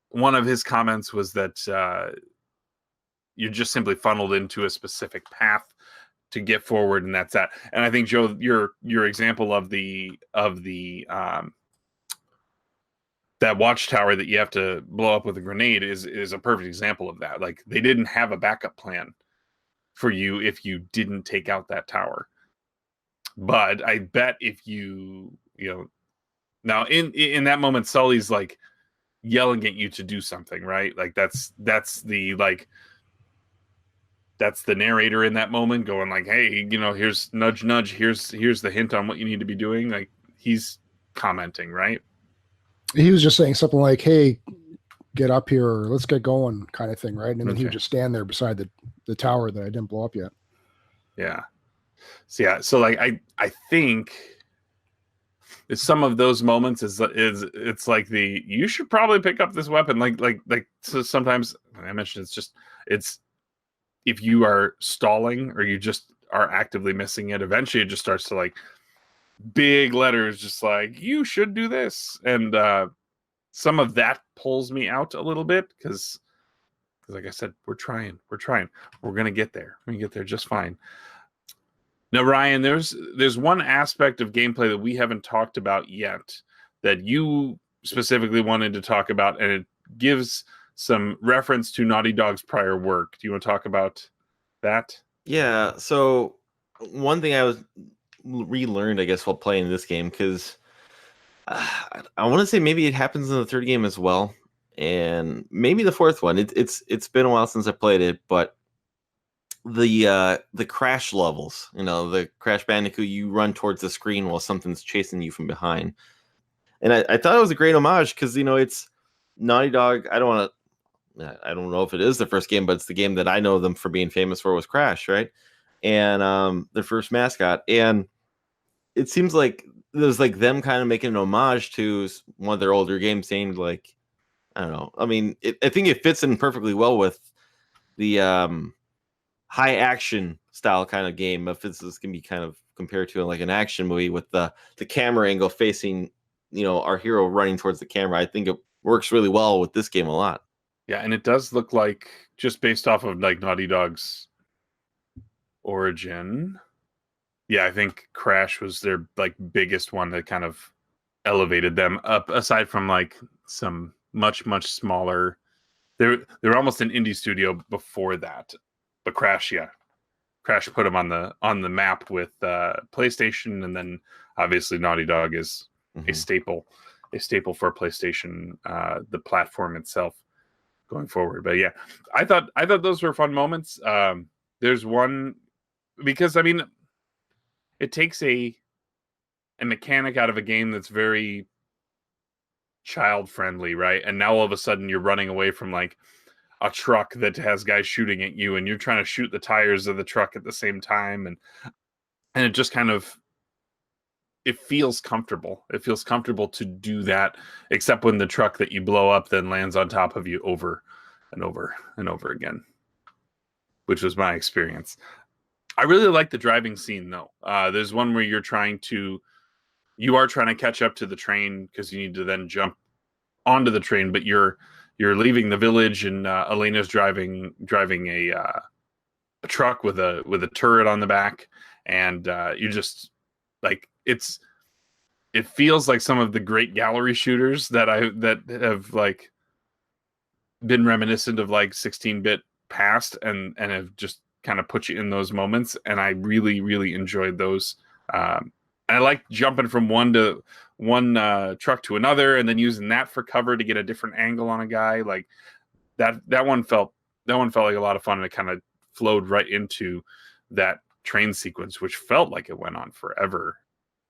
one of his comments, was that you're just simply funneled into a specific path to get forward, and that's that. And I think, Joe, your example of the that watchtower that you have to blow up with a grenade is a perfect example of that. Like, they didn't have a backup plan for you if you didn't take out that tower. But I bet if now in that moment, Sully's like yelling at you to do something, right? Like that's the narrator in that moment going like, hey, here's nudge, nudge. Here's the hint on what you need to be doing. Like, he's commenting, right? He was just saying something like, hey, get up here, or let's get going, kind of thing, right? And then he would just stand there beside the tower that I didn't blow up yet. Yeah. So yeah, so like I think it's some of those moments is it's like you should probably pick up this weapon. Like so sometimes I mentioned it's if you are stalling or you just are actively missing it, eventually it just starts to like big letters just like you should do this. And some of that pulls me out a little bit because like I said, we're trying. We're gonna get there. We're gonna get there just fine. Now, Ryan, there's one aspect of gameplay that we haven't talked about yet that you specifically wanted to talk about, and it gives some reference to Naughty Dog's prior work. Do you want to talk about that? Yeah. So one thing I was relearned, I guess, while playing this game, because I want to say maybe it happens in the third game as well, and maybe the fourth one. It's been a while since I played it, but the crash levels, the Crash Bandicoot, you run towards the screen while something's chasing you from behind, and I thought it was a great homage because it's Naughty Dog. I don't know if it is the first game, but it's the game that I know them for being famous for was Crash, right? And their first mascot, and it seems like there's like them kind of making an homage to one of their older games, saying like, I don't know. I mean, I think it fits in perfectly well with the high action style kind of game. If this can be kind of compared to like an action movie with the camera angle facing, our hero running towards the camera, I think it works really well with this game a lot. Yeah, and it does look like, just based off of like Naughty Dog's origin, yeah, I think Crash was their like biggest one that kind of elevated them up, aside from like some much smaller. They're almost an indie studio before that. But Crash put them on the map with PlayStation, and then obviously Naughty Dog is a staple for PlayStation, the platform itself going forward. But yeah, I thought those were fun moments. There's one, because I mean, it takes a mechanic out of a game that's very child friendly, right? And now all of a sudden you're running away from like a truck that has guys shooting at you, and you're trying to shoot the tires of the truck at the same time, and it just kind of, it feels comfortable. It feels comfortable to do that, except when the truck that you blow up then lands on top of you over and over and over again, which was my experience. I really like the driving scene though. There's one where you are trying to catch up to the train because you need to then jump onto the train, but you're leaving the village, and Elena's driving a truck with a turret on the back, and you just like, it feels like some of the great gallery shooters that have like been reminiscent of like 16-bit past, and have just kind of put you in those moments, and I really enjoyed those. I like jumping from one truck to another, and then using that for cover to get a different angle on a guy. Like that one felt like a lot of fun, and it kind of flowed right into that train sequence, which felt like it went on forever.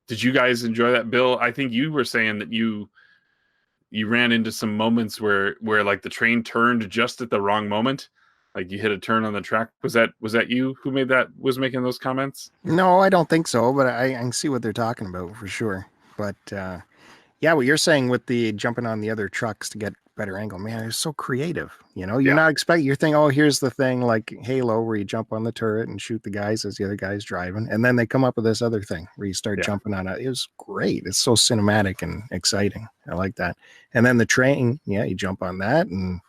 Did you guys enjoy that, Bill? I think you were saying that you ran into some moments where like the train turned just at the wrong moment. Like you hit a turn on the track. Was that you who was making those comments? No, I don't think so, but I can see what they're talking about for sure. But yeah, what you're saying with the jumping on the other trucks to get better angle, man, it's so creative. You're not expecting, you're thinking, oh, here's the thing like Halo where you jump on the turret and shoot the guys as the other guy's driving. And then they come up with this other thing where you start jumping on it. It was great. It's so cinematic and exciting. I like that. And then the train, you jump on that, and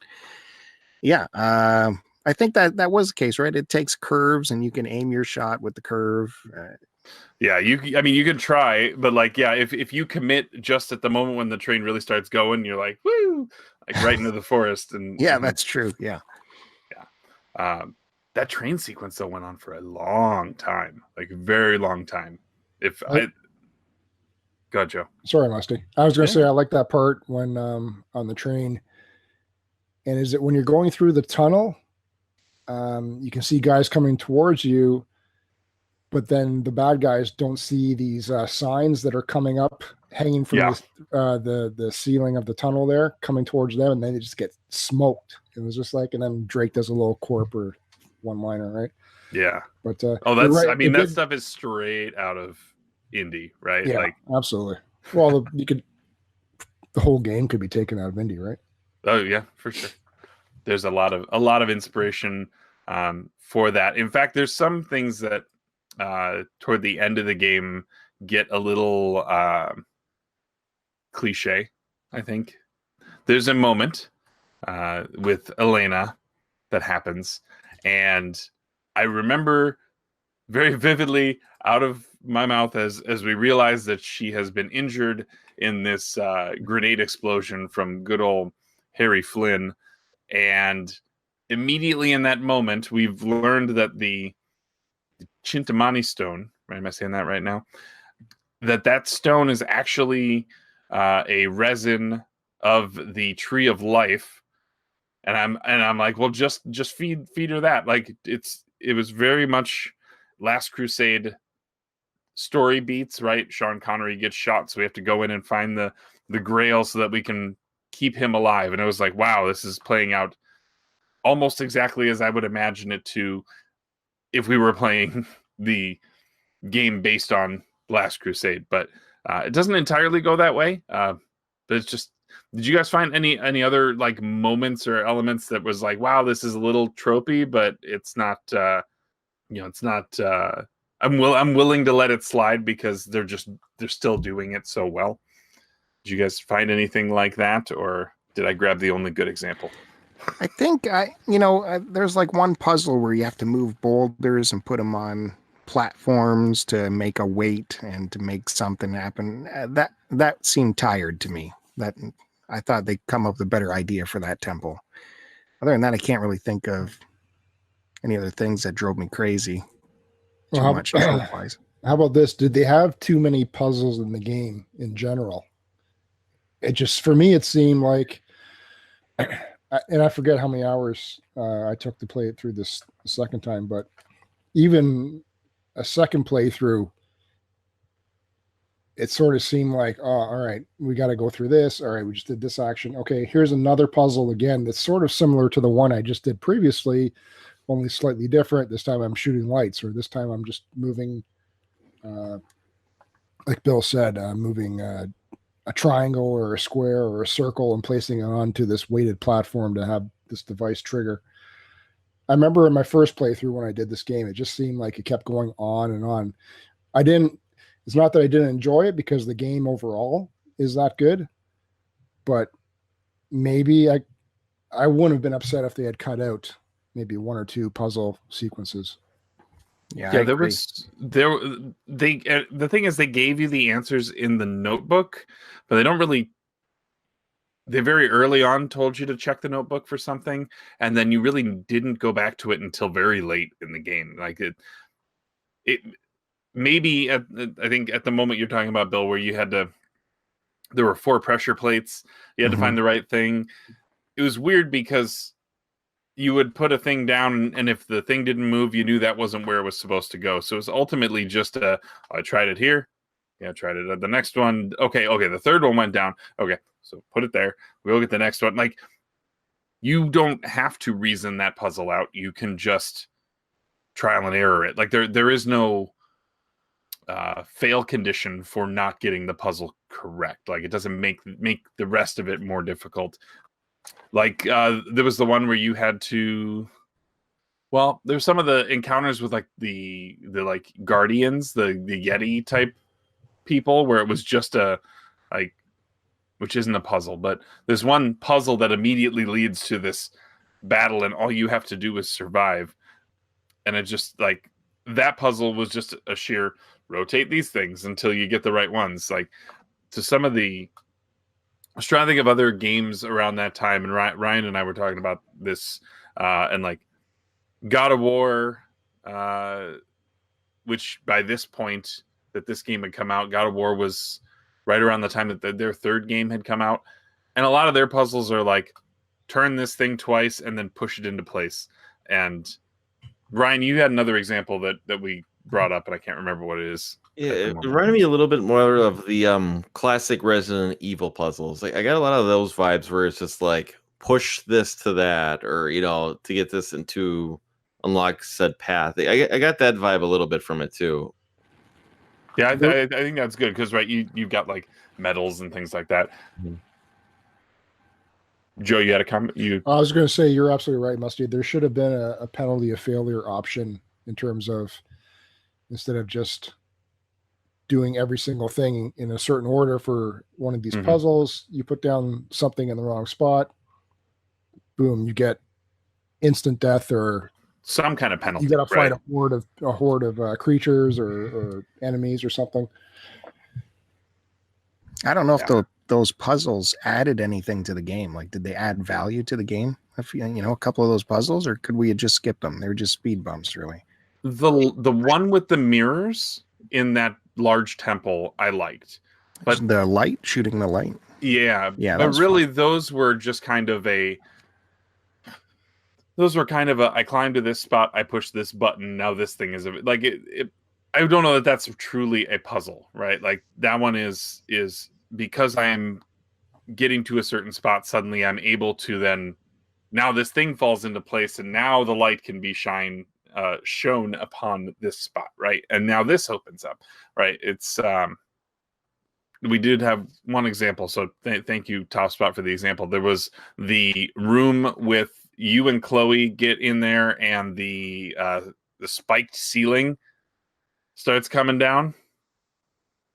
I think that was the case, right? It takes curves, and you can aim your shot with the curve. Yeah, you can try, but like, yeah, if you commit just at the moment when the train really starts going, you're like, woo, like right into the forest. And that's true. Yeah. That train sequence though went on for a long time, like a very long time. Go ahead, Joe. Sorry, Musty. I was going to say, I like that part when on the train. And is it when you're going through the tunnel? You can see guys coming towards you, but then the bad guys don't see these signs that are coming up, hanging from the ceiling of the tunnel there, coming towards them, and then they just get smoked. It was just like, and then Drake does a little corp or one-liner, right? Yeah. But Oh, you're that's right. I mean It that did, stuff is straight out of indie, right? yeah, Like, absolutely. Well, the whole game could be taken out of indie, right? oh yeah, for sure. There's a lot of inspiration for that. In fact, there's some things that toward the end of the game get a little cliche. I think there's a moment with Elena that happens, and I remember very vividly out of my mouth as we realize that she has been injured in this grenade explosion from good old Harry Flynn. And immediately in that moment, we've learned that the Chintamani stone, right? Am I saying that right now? That stone is actually a resin of the tree of life. And I'm like, well, just feed her that. Like it was very much Last Crusade story beats, right? Sean Connery gets shot, so we have to go in and find the Grail so that we can keep him alive. And it was like, wow, this is playing out almost exactly as I would imagine it to if we were playing the game based on Last Crusade. But it doesn't entirely go that way. But it's just, did you guys find any other like moments or elements that was like, wow, this is a little tropey, but it's not, it's not. I'm willing to let it slide because they're still doing it so well. Did you guys find anything like that, or did I grab the only good example? I think there's like one puzzle where you have to move boulders and put them on platforms to make a weight and to make something happen. That seemed tired to me. That I thought they'd come up with a better idea for that temple. Other than that, I can't really think of any other things that drove me crazy too Well, much trope-wise. how about this? Did they have too many puzzles in the game in general? It just, for me, it seemed like, and I forget how many hours I took to play it through this second time, but even a second playthrough, it sort of seemed like, oh, all right, we got to go through this. All right, we just did this action. Okay, here's another puzzle again that's sort of similar to the one I just did previously, only slightly different. This time I'm shooting lights, or this time I'm just moving, like Bill said, moving a triangle or a square or a circle and placing it onto this weighted platform to have this device trigger. I remember in my first playthrough when I did this game, it just seemed like it kept going on and on. It's not that I didn't enjoy it because the game overall is that good, but maybe I wouldn't have been upset if they had cut out maybe one or two puzzle sequences. Yeah, Yeah, the thing is they gave you the answers in the notebook, but they don't really. They very early on told you to check the notebook for something, and then you really didn't go back to it until very late in the game. Like it maybe I think at the moment you're talking about, Bill, where there were 4 pressure plates, you had to find the right thing. It was weird because you would put a thing down, and if the thing didn't move, you knew that wasn't where it was supposed to go. So it was ultimately just I tried it here. Yeah, I tried it at the next one. Okay, the third one went down. Okay, so put it there. We'll get the next one. Like, you don't have to reason that puzzle out. You can just trial and error it. Like, there is no fail condition for not getting the puzzle correct. Like, it doesn't make the rest of it more difficult. Like, there was the one where you had to. Well, there's some of the encounters with like the like guardians, the Yeti type people, where it was just which isn't a puzzle, but there's one puzzle that immediately leads to this battle, and all you have to do is survive. And it just like that puzzle was just a sheer rotate these things until you get the right ones. Like, to some of I was trying to think of other games around that time, and Ryan and I were talking about this, and like God of War, which by this point that this game had come out, God of War was right around the time that their third game had come out. And a lot of their puzzles are like, turn this thing twice and then push it into place. And Ryan, you had another example that we brought up, and I can't remember what it is. Yeah, it reminded me a little bit more of the classic Resident Evil puzzles. Like, I got a lot of those vibes where it's just like push this to that, or to get this into unlock said path. I got that vibe a little bit from it too. Yeah, I think that's good because right, you've got like medals and things like that. Mm-hmm. Joe, you had a comment? I was going to say you're absolutely right, Musty. There should have been a penalty of failure option in terms of instead of just doing every single thing in a certain order for one of these puzzles, you put down something in the wrong spot, boom, you get instant death or some kind of penalty. You got to fight a horde of creatures or enemies or something. I don't know if those puzzles added anything to the game. Like, did they add value to the game? If a couple of those puzzles, or could we have just skipped them? They were just speed bumps, really. The one with the mirrors in that large temple, I liked, but the light shooting the light. Yeah. But really, fun. Those were just kind of I climbed to this spot, I pushed this button, now this thing is like it. I don't know that that's truly a puzzle, right? Like that one is because I'm getting to a certain spot, suddenly I'm able to then, now this thing falls into place and now the light can be shown upon this spot, right? And now this opens up, right? It's, we did have one example. So thank you, Top Spot, for the example. There was the room with you and Chloe get in there and the spiked ceiling starts coming down,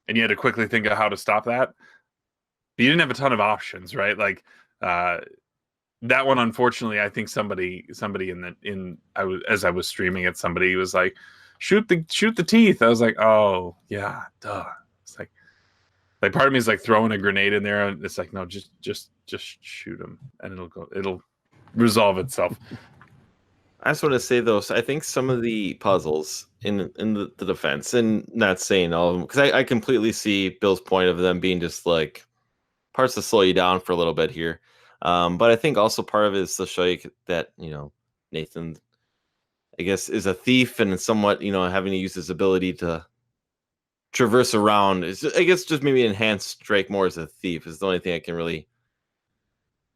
and you had to quickly think of how to stop that. But you didn't have a ton of options, right? Like that one, unfortunately, I think somebody as I was streaming it, somebody was like, shoot the teeth. I was like, oh yeah, duh. It's like part of me is like throwing a grenade in there, and it's like, no, just shoot them, and it'll resolve itself. I just want to say though, so I think some of the puzzles in the defense, and not saying all of them, because I completely see Bill's point of them being just like parts to slow you down for a little bit here. But I think also part of it is to show you that, Nathan, I guess, is a thief and somewhat, having to use his ability to traverse around. I guess just maybe enhance Drake more as a thief is the only thing I can really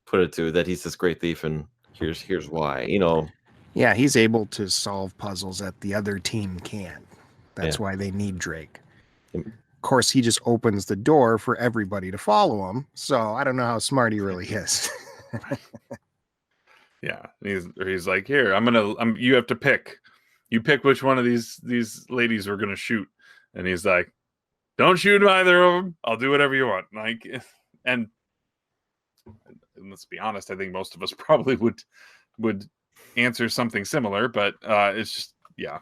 put it to, that he's this great thief and here's why, Yeah, he's able to solve puzzles that the other team can't. That's why they need Drake. Of course, he just opens the door for everybody to follow him. So I don't know how smart he really is. Yeah, he's like, here, you have to pick. You pick which one of these ladies we're gonna shoot. And he's like, don't shoot either of them. I'll do whatever you want. Like, and let's be honest, I think most of us probably would answer something similar, but it's just, yeah.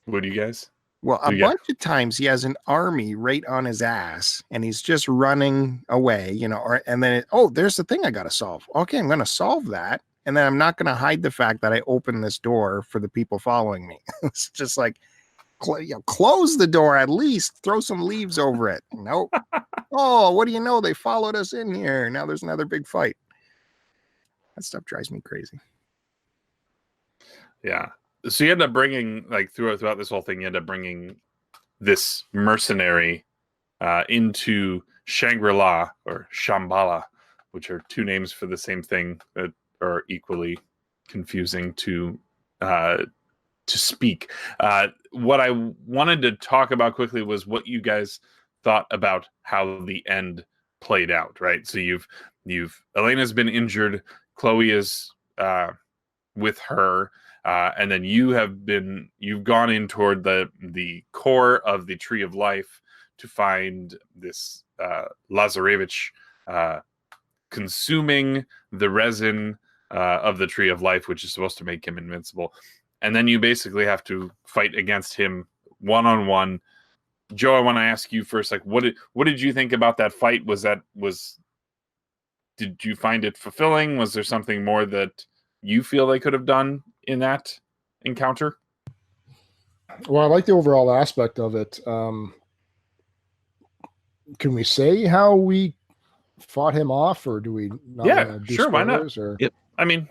What do you guys? Well, a bunch of times he has an army right on his ass and he's just running away, and then there's the thing I got to solve. Okay, I'm going to solve that. And then I'm not going to hide the fact that I opened this door for the people following me. It's just like, close the door at least. Throw some leaves over it. Nope. Oh, what do you know? They followed us in here. Now there's another big fight. That stuff drives me crazy. Yeah. So you end up bringing, like, throughout this whole thing, you end up bringing this mercenary into Shangri-La or Shambhala, which are two names for the same thing that are equally confusing to speak. What I wanted to talk about quickly was what you guys thought about how the end played out, right? So you've Elena's been injured, Chloe is with her, and then you've gone in toward the core of the Tree of Life to find this Lazarevich consuming the resin of the Tree of Life, which is supposed to make him invincible. And then you basically have to fight against him one-on-one. Joe, I want to ask you first, like, what did you think about that fight? Did you find it fulfilling? Was there something more that you feel they could have done in that encounter? Well, I like the overall aspect of it. Can we say how we fought him off, or do we not? Yeah, sure. Why not? Yep. I mean,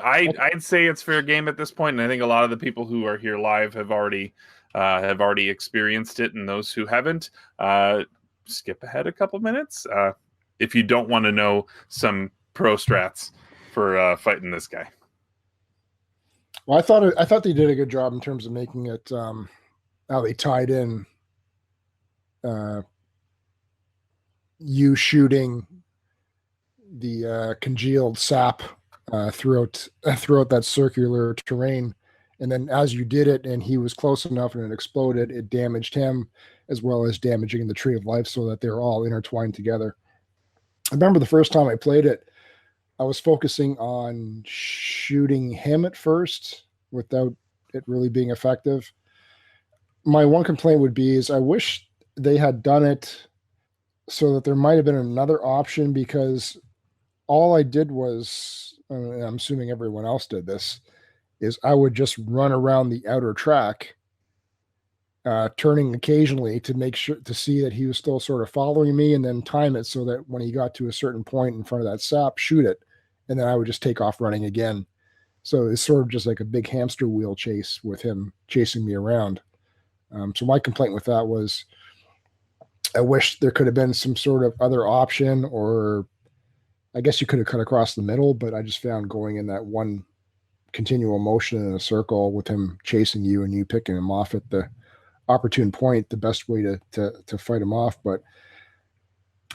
I'd say it's fair game at this point, and I think a lot of the people who are here live have already experienced it, and those who haven't, skip ahead a couple minutes if you don't want to know some pro strats for fighting this guy. Well, I thought they did a good job in terms of making it how they tied in you shooting the congealed sap throughout that circular terrain, and then as you did it, and he was close enough and it exploded, it damaged him as well as damaging the tree of life, so that they're all intertwined together. I remember the first time I played it, I was focusing on shooting him at first without it really being effective. My one complaint would be is I wish they had done it so that there might have been another option, because all I did was, and I'm assuming everyone else did this, is I would just run around the outer track, turning occasionally to make sure to see that he was still sort of following me, and then time it so that when he got to a certain point in front of that sap, shoot it, and then I would just take off running again. So it's sort of just like a big hamster wheel chase with him chasing me around. So my complaint with that was I wish there could have been some sort of other option, or I guess you could have cut across the middle, but I just found going in that one continual motion in a circle with him chasing you and you picking him off at the opportune point the best way to fight him off. But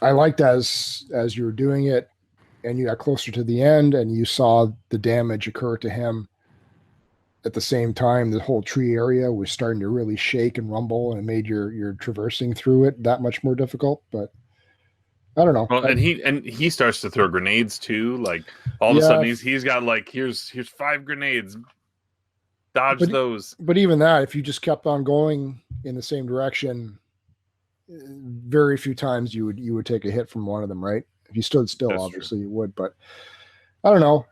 I liked as you were doing it and you got closer to the end and you saw the damage occur to him, at the same time the whole tree area was starting to really shake and rumble, and it made your traversing through it that much more difficult. But I don't know. Well, and he starts to throw grenades too. Like all of a sudden he's got like here's 5 grenades. Dodge those. But even that, if you just kept on going in the same direction, very few times you would take a hit from one of them, right? If you stood still, that's obviously true. You would. But I don't know.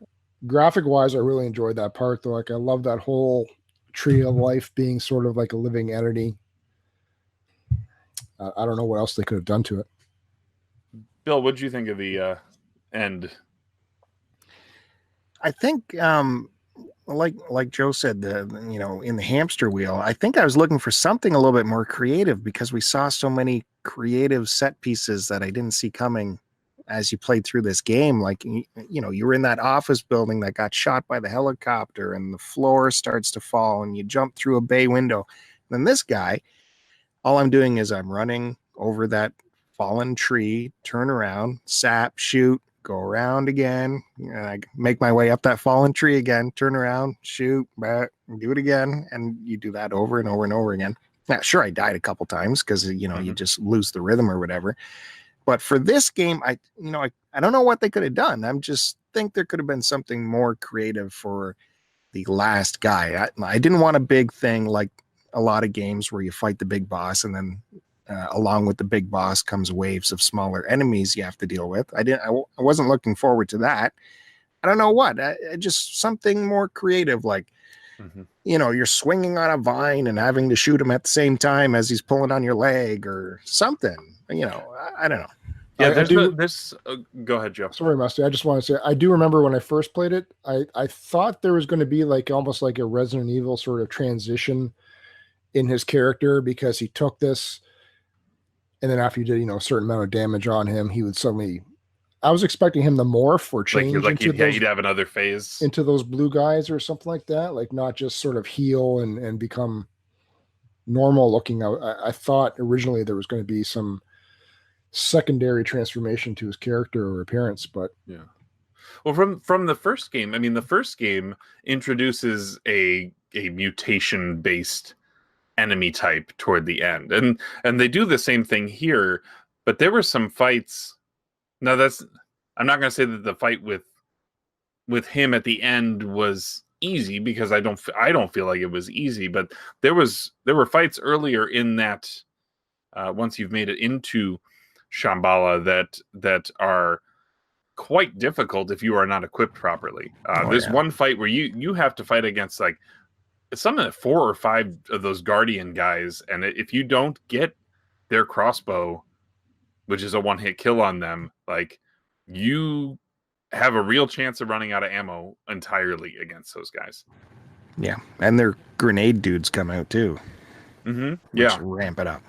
Graphic wise, I really enjoyed that part though. Like I love that whole tree of life being sort of like a living entity. I don't know what else they could have done to it. Bill, what did you think of the end? I think, like Joe said, in the hamster wheel, I think I was looking for something a little bit more creative, because we saw so many creative set pieces that I didn't see coming as you played through this game. Like, you were in that office building that got shot by the helicopter and the floor starts to fall and you jump through a bay window. And then this guy, all I'm doing is I'm running over that fallen tree, turn around, sap, shoot, go around again, and I make my way up that fallen tree again, turn around, shoot, back, do it again, and you do that over and over and over again. Now, sure, I died a couple times because you just lose the rhythm or whatever. But for this game, I don't know what they could have done. I just think there could have been something more creative for the last guy. I didn't want a big thing like a lot of games where you fight the big boss and then along with the big boss comes waves of smaller enemies you have to deal with. I wasn't looking forward to that. I don't know what. Just something more creative, like you're swinging on a vine and having to shoot him at the same time as he's pulling on your leg or something. I don't know. Yeah, go ahead, Joe. Sorry, Musty. I just want to say I do remember when I first played it, I thought there was going to be like almost like a Resident Evil sort of transition in his character, because he took this and then after you did, a certain amount of damage on him, he would suddenly, I was expecting him to morph or change. He'd have another phase into those blue guys or something like that. Like not just sort of heal and become normal looking. I thought originally there was going to be some secondary transformation to his character or appearance, but yeah. Well, from the first game, I mean, the first game introduces a mutation based enemy type toward the end, and they do the same thing here, but there were some fights. Now I'm not going to say that the fight with him at the end was easy, because I don't feel like it was easy, but there were fights earlier in that once you've made it into Shambhala that are quite difficult if you are not equipped properly. There's one fight where you have to fight against like some of the 4 or 5 of those Guardian guys, and if you don't get their crossbow, which is a one-hit kill on them, like you have a real chance of running out of ammo entirely against those guys. Yeah, and their grenade dudes come out too. Yeah, ramp it up.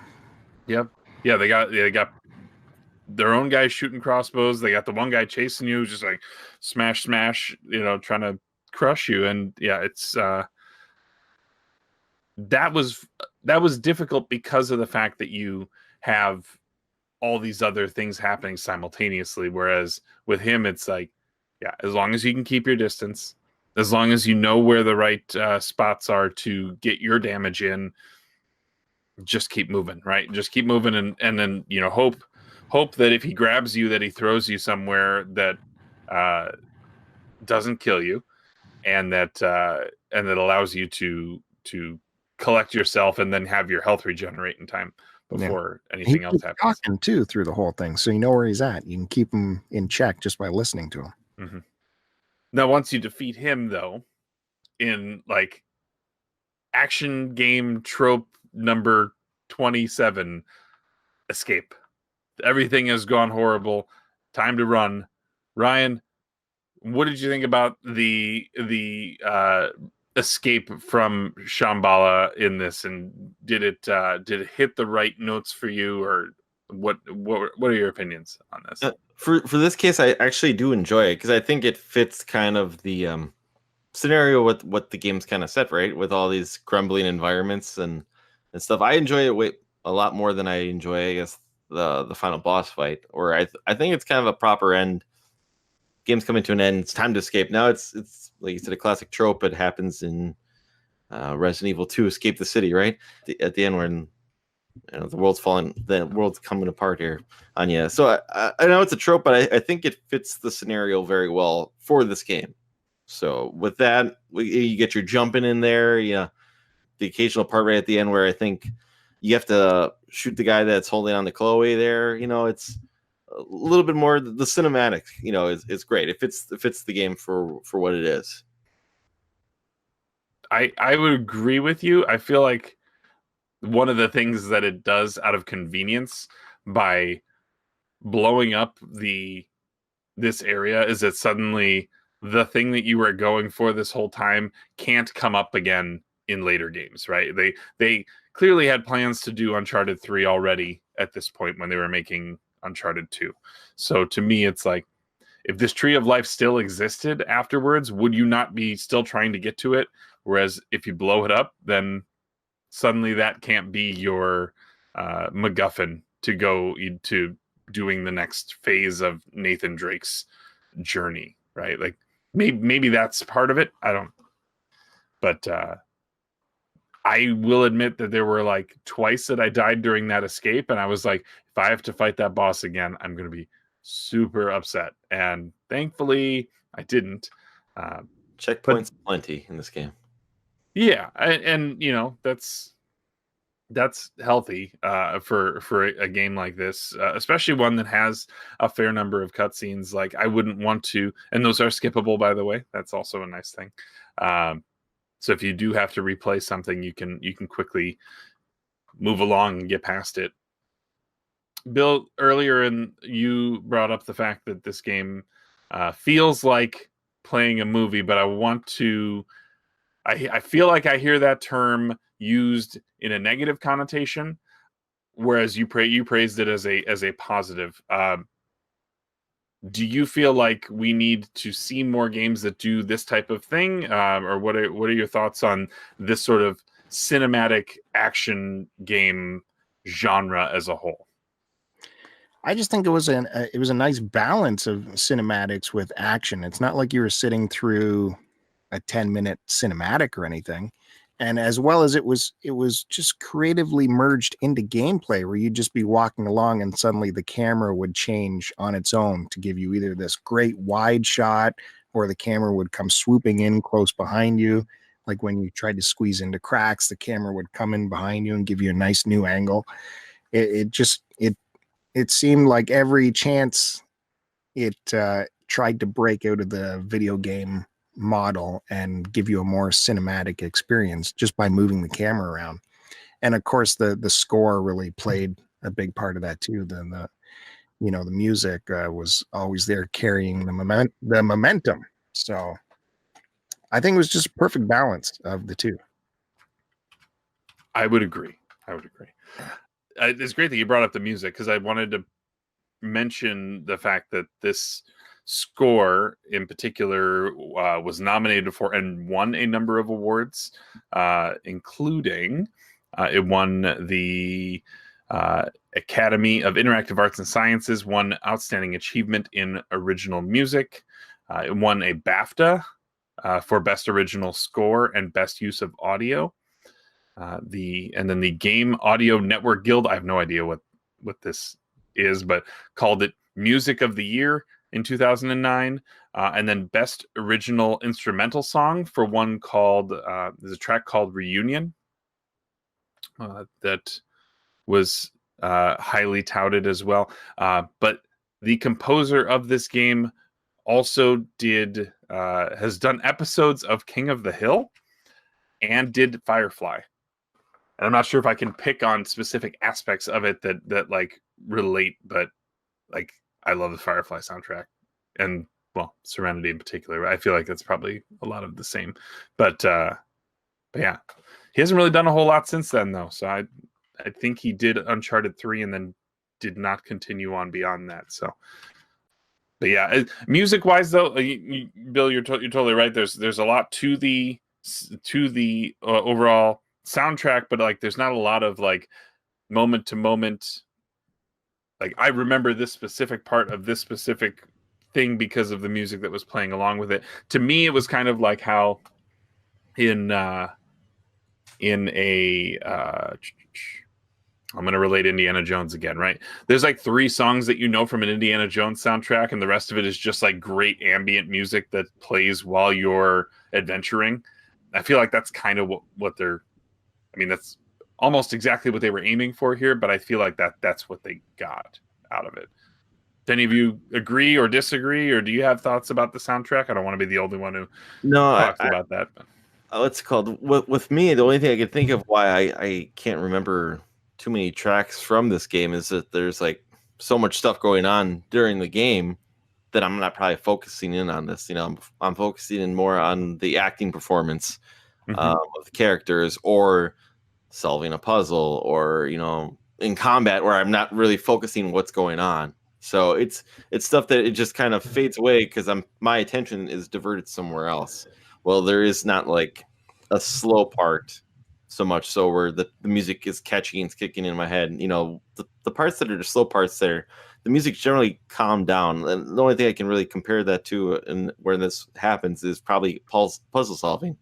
Yep. Yeah, they got their own guys shooting crossbows. They got the one guy chasing you, just like smash, trying to crush you. And yeah, it's that was difficult because of the fact that you have all these other things happening simultaneously. Whereas with him, it's like, yeah, as long as you can keep your distance, as long as you know where the right spots are to get your damage in, just keep moving, right? Just keep moving, and then, you know, hope that if he grabs you, that he throws you somewhere that doesn't kill you, and that allows you to collect yourself and then have your health regenerate in time before anything else happens. Talking too through the whole thing, so you know where he's at. You can keep him in check just by listening to him. Mm-hmm. Now, once you defeat him, though, in like action game trope number 27, escape. Everything has gone horrible. Time to run. Ryan, what did you think about the escape from Shambhala in this, and did it hit the right notes for you, or what are your opinions on this? For this case, I actually do enjoy it because I think it fits kind of the scenario with what the game's kind of set, right? With all these crumbling environments and stuff. I enjoy it a lot more than I enjoy, I guess, the final boss fight. Or I think it's kind of a proper end. Game's coming to an end. It's time to escape. Now it's like you said, a classic trope. It happens in Resident Evil 2, Escape the City, right? At the end, when the world's coming apart here on you. So I know it's a trope, but I think it fits the scenario very well for this game. So with that, you get your jumping in there. The occasional part right at the end where I think you have to shoot the guy that's holding on to Chloe there. It's a little bit more the cinematic. It's great. It fits the game for what it is. I would agree with you. I feel like one of the things that it does out of convenience by blowing up this area is that suddenly the thing that you were going for this whole time can't come up again in later games, right? They clearly had plans to do Uncharted 3 already at this point when they were making Uncharted 2. So to me, it's like, if this tree of life still existed afterwards, would you not be still trying to get to it? Whereas if you blow it up, then suddenly that can't be your MacGuffin to go to doing the next phase of Nathan Drake's journey, right? Like, maybe that's part of it. I don't. But I will admit that there were like twice that I died during that escape, and I was like, if I have to fight that boss again, I'm going to be super upset. And thankfully, I didn't. Checkpoints plenty in this game. Yeah, and that's healthy for a game like this, especially one that has a fair number of cutscenes. Like, I wouldn't want to, and those are skippable, by the way. That's also a nice thing. So if you do have to replay something, you can quickly move along and get past it. Bill, earlier you brought up the fact that this game feels like playing a movie, but I feel like I hear that term used in a negative connotation, whereas you praised it as a positive. Do you feel like we need to see more games that do this type of thing, or what are your thoughts on this sort of cinematic action game genre as a whole? I just think it was a nice balance of cinematics with action. It's not like you were sitting through a 10-minute cinematic or anything. And as well as it was just creatively merged into gameplay where you'd just be walking along and suddenly the camera would change on its own to give you either this great wide shot or the camera would come swooping in close behind you. Like when you tried to squeeze into cracks, the camera would come in behind you and give you a nice new angle. It seemed like every chance it tried to break out of the video game model and give you a more cinematic experience just by moving the camera around. And of course the score really played a big part of that too. The music was always there carrying the momentum. So I think it was just a perfect balance of the two. I would agree. It's great that you brought up the music, because I wanted to mention the fact that this score in particular was nominated for and won a number of awards, including it won the Academy of Interactive Arts and Sciences, won Outstanding Achievement in Original Music. It won a BAFTA for Best Original Score and Best Use of Audio. And then the Game Audio Network Guild, I have no idea what this is, but called it Music of the Year in 2009. And then Best Original Instrumental Song for one called, there's a track called Reunion that was highly touted as well. But the composer of this game also has done episodes of King of the Hill and did Firefly. And I'm not sure if I can pick on specific aspects of it that like relate, but like I love the Firefly soundtrack and well, Serenity in particular. I feel like that's probably a lot of the same. But yeah, he hasn't really done a whole lot since then though. So I think he did Uncharted 3 and then did not continue on beyond that. So, but yeah, music wise though, Bill, you're totally right. There's a lot to the overall soundtrack, but like there's not a lot of like moment to moment. Like I remember this specific part of this specific thing because of the music that was playing along with it. To me, it was kind of like how in a I'm going to relate Indiana Jones again, right? There's like 3 songs that you know from an Indiana Jones soundtrack, and the rest of it is just like great ambient music that plays while you're adventuring. I feel like that's kind of what they're, I mean, that's almost exactly what they were aiming for here, but I feel like that's what they got out of it. Do any of you agree or disagree, or do you have thoughts about the soundtrack? I don't want to be the only one who talks about that. What's it called? With me, the only thing I can think of why I can't remember too many tracks from this game is that there's like so much stuff going on during the game that I'm not probably focusing in on this. You know, I'm focusing in more on the acting performance of the characters, or solving a puzzle, or you know, in combat where I'm not really focusing what's going on. So it's stuff that it just kind of fades away because my attention is diverted somewhere else. Well, there is not like a slow part so much so where the music is catchy and it's kicking in my head. You know, the parts that are the slow parts there, the music generally calmed down. And the only thing I can really compare that to and where this happens is probably puzzle solving,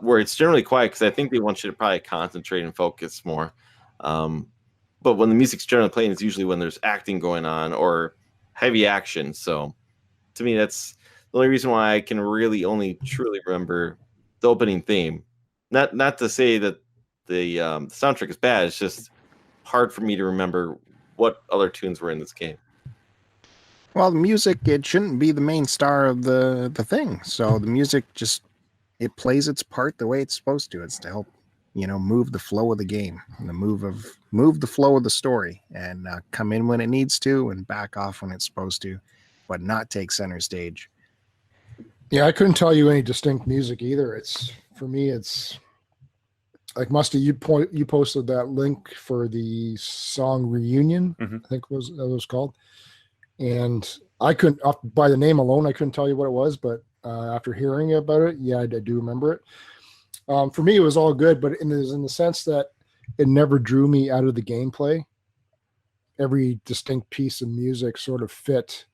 where it's generally quiet because I think they want you to probably concentrate and focus more. But when the music's generally playing, it's usually when there's acting going on or heavy action. So to me, that's the only reason why I can really only truly remember the opening theme. Not to say that the soundtrack is bad. It's just hard for me to remember what other tunes were in this game. Well, the music, it shouldn't be the main star of the thing. So the music it plays its part the way it's supposed to. It's to help, you know, move the flow of the game, and move the flow of the story, and come in when it needs to and back off when it's supposed to, but not take center stage. Yeah, I couldn't tell you any distinct music either. For me, it's like Musty. You posted that link for the song Reunion, I think that was called, and I couldn't, by the name alone, I couldn't tell you what it was, but after hearing about it, yeah, I do remember it. For me, it was all good, but in the sense that it never drew me out of the gameplay. Every distinct piece of music sort of fit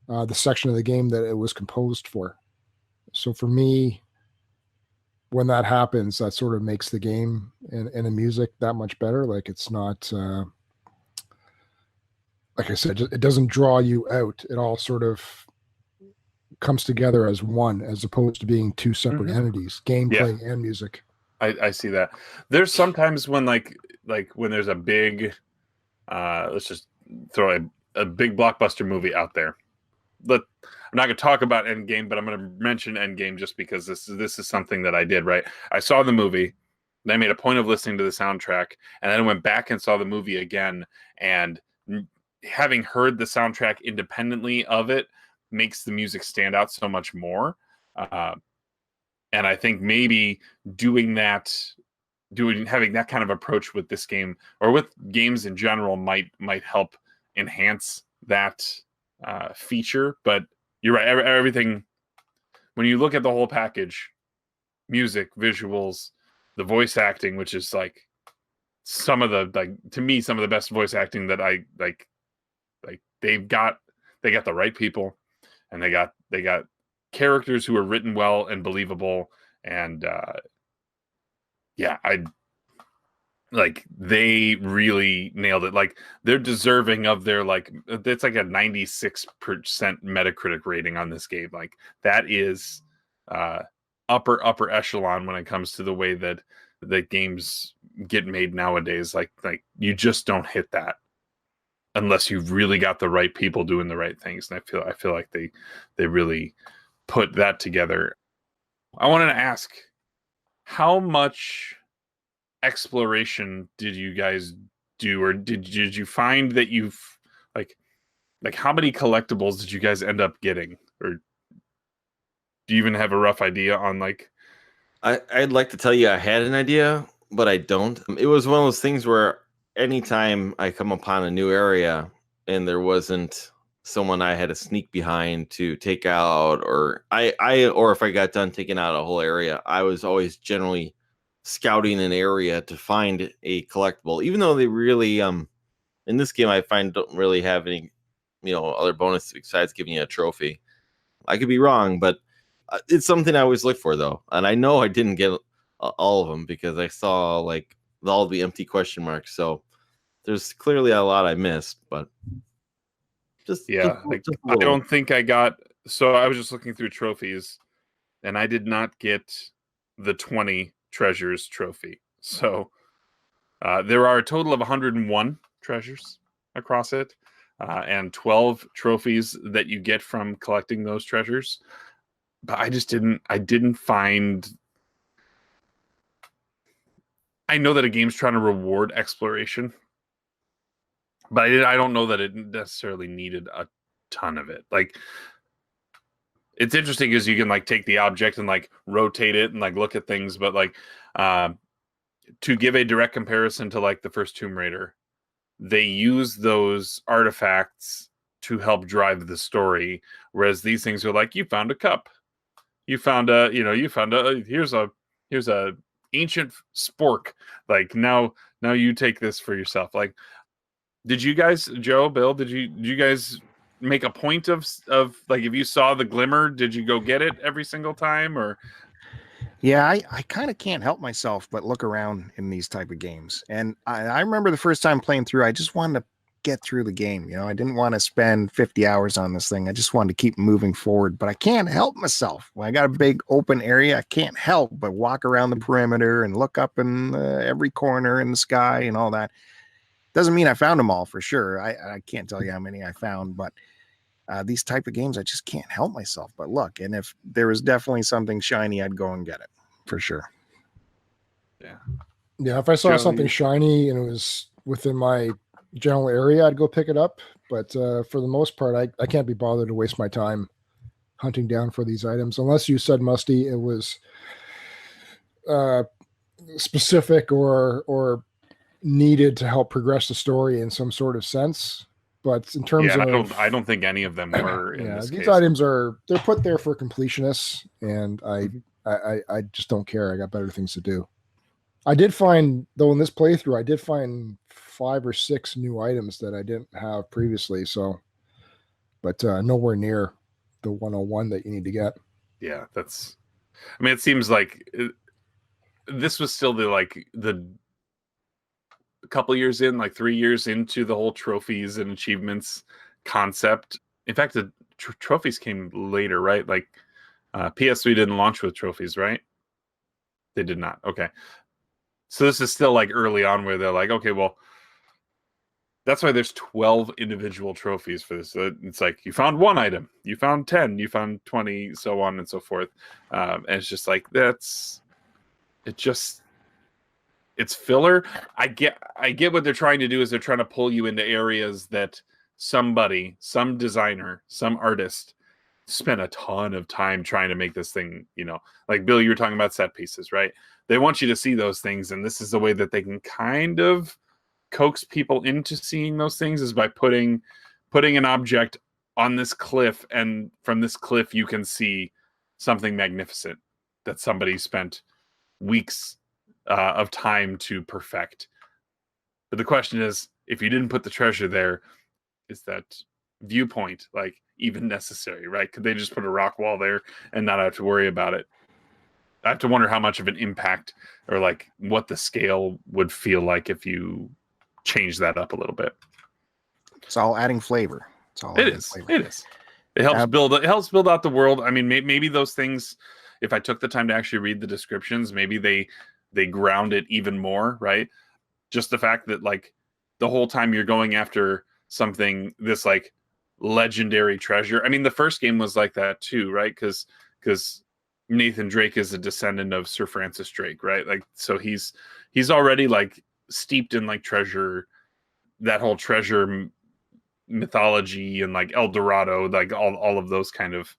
the section of the game that it was composed for. So for me, when that happens, that sort of makes the game and the music that much better. Like it's not, like I said, it doesn't draw you out. It all sort of comes together as one, as opposed to being 2 separate entities, gameplay and music. I see that. There's sometimes when like when there's a big, let's just throw a big blockbuster movie out there. I'm not going to talk about Endgame, but I'm going to mention Endgame just because this is something that I did, right? I saw the movie, then I made a point of listening to the soundtrack, and then I went back and saw the movie again, and having heard the soundtrack independently of it makes the music stand out so much more. And I think maybe having that kind of approach with this game, or with games in general, might help enhance that feature. But you're right. Everything, when you look at the whole package, music, visuals, the voice acting, which is like some of the, like, to me, some of the best voice acting that I like they got the right people, and they got characters who are written well and believable. And yeah, I like, they really nailed it. Like, they're deserving of their, like, it's like a 96% Metacritic rating on this game. Like, that is upper echelon when it comes to the way that games get made nowadays. Like you just don't hit that unless you've really got the right people doing the right things. And I feel like they really put that together. I wanted to ask, how much exploration did you guys do, or did you find that you've like how many collectibles did you guys end up getting, or do you even have a rough idea on like? I'd like to tell you I had an idea, but I don't. It was one of those things where anytime I come upon a new area and there wasn't someone I had to sneak behind to take out, or or if I got done taking out a whole area, I was always generally scouting an area to find a collectible, even though they really in this game I find don't really have any other bonus besides giving you a trophy. I could be wrong, but it's something I always look for, though, and I know I didn't get all of them because I saw like all the empty question marks. So there's clearly a lot I missed, but I don't think I got. So I was just looking through trophies, and I did not get the 20 treasures trophy. So there are a total of 101 treasures across it, and 12 trophies that you get from collecting those treasures. But I didn't find. I know that a game's trying to reward exploration, but I don't know that it necessarily needed a ton of it. Like, it's interesting because you can like take the object and like rotate it and like look at things, but like to give a direct comparison to like the first Tomb Raider, they use those artifacts to help drive the story, whereas these things are like, you found a cup, you found a here's a ancient spork, like now you take this for yourself. Like, did you guys, Joe, Bill, did you guys make a point of like, if you saw the glimmer, did you go get it every single time? Or yeah, I kind of can't help myself but look around in these type of games. And I remember the first time playing through, I just wanted to get through the game. I didn't want to spend 50 hours on this thing. I just wanted to keep moving forward, but I can't help myself. When I got a big open area, I can't help but walk around the perimeter and look up in every corner in the sky and all that. Doesn't mean I found them all for sure. I can't tell you how many I found, but these type of games, I just can't help myself but look. And if there was definitely something shiny, I'd go and get it for sure. Yeah, if I saw something shiny and it was within my general area, I'd go pick it up. But for the most part, I can't be bothered to waste my time hunting down for these items. Unless you said, Musty, it was specific or needed to help progress the story in some sort of sense. But in terms of, I don't think any of them were in this these case. items they're put there for completionists, and I just don't care. I got better things to do. I did find, though, in this playthrough, I did find 5 or 6 new items that I didn't have previously. So, but nowhere near the 101 that you need to get. Yeah, it seems like this was still the couple years in, like 3 years into the whole trophies and achievements concept. In fact, the trophies came later, right? Like PS3 didn't launch with trophies, right? They did not. Okay. So this is still like early on where they're like, okay, well, that's why there's 12 individual trophies for this. So it's like, you found 1 item, you found 10, you found 20, so on and so forth. And it's just like, it's filler. I get what they're trying to do is they're trying to pull you into areas that some designer, some artist spent a ton of time trying to make this thing, like Bill, you were talking about set pieces, right? They want you to see those things, and this is the way that they can kind of coax people into seeing those things, is by putting an object on this cliff, and from this cliff you can see something magnificent that somebody spent weeks of time to perfect. But the question is, if you didn't put the treasure there, is that viewpoint like even necessary, right? Could they just put a rock wall there and not have to worry about it? I have to wonder how much of an impact, or like what the scale would feel like if you change that up a little bit. It's all adding flavor. It's all It is. It helps build out the world. I mean, maybe those things, if I took the time to actually read the descriptions, maybe they ground it even more, right? Just the fact that like the whole time you're going after something, this like legendary treasure. I mean, the first game was like that too, right? Because Nathan Drake is a descendant of Sir Francis Drake, right? Like, so he's already like steeped in like treasure, that whole treasure mythology, and like El Dorado, like all of those kind of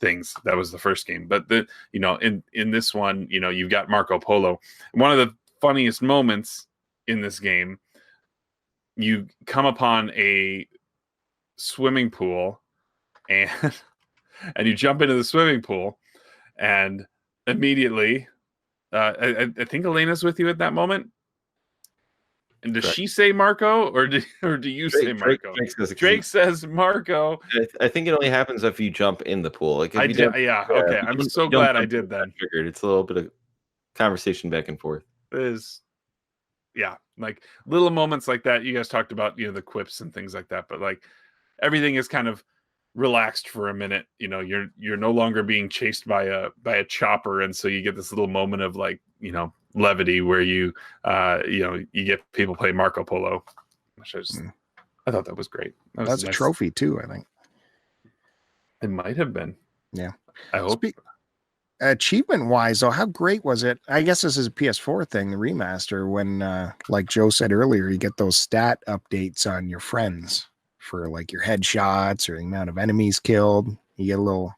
things. That was the first game. But in this one, you've got Marco Polo. One of the funniest moments in this game, you come upon a swimming pool, and you jump into the swimming pool, and immediately I think Elena's with you at that moment. And does she say Marco, or do you say Marco? Drake says Marco. I think it only happens if you jump in the pool. Like, okay. I'm so glad I did that. It's a little bit of conversation back and forth. It is, like little moments like that. You guys talked about the quips and things like that, but like everything is kind of relaxed for a minute. You're no longer being chased by a chopper, and so you get this little moment of like levity where you get people play Marco Polo, which I thought that was great. That's a trophy too, I think. It might have been. Yeah. I hope. Achievement wise though, how great was it? I guess this is a PS4 thing, the remaster, when like Joe said earlier, you get those stat updates on your friends for like your headshots or the amount of enemies killed. You get a little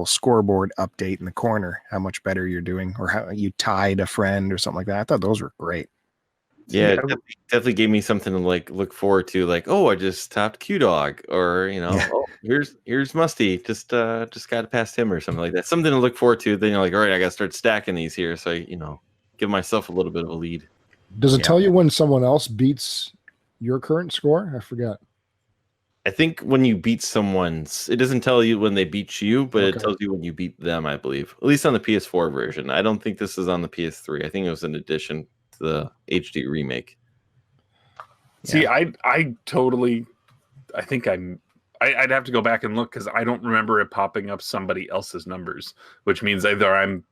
scoreboard update in the corner, how much better you're doing, or how you tied a friend or something like that. I thought those were great. Yeah, it definitely gave me something to like look forward to. Like, oh, I just topped Q Dog, or oh, here's Musty, just got past him or something like that. Something to look forward to. Then you're like, all right, I got to start stacking these here, so give myself a little bit of a lead. Does it tell you when someone else beats your current score? I forgot. I think when you beat someone, it doesn't tell you when they beat you, but it tells you when you beat them, I believe. At least on the PS4 version. I don't think this is on the PS3. I think it was an addition to the HD remake. See, I'd have to go back and look, because I don't remember it popping up somebody else's numbers, which means either I'm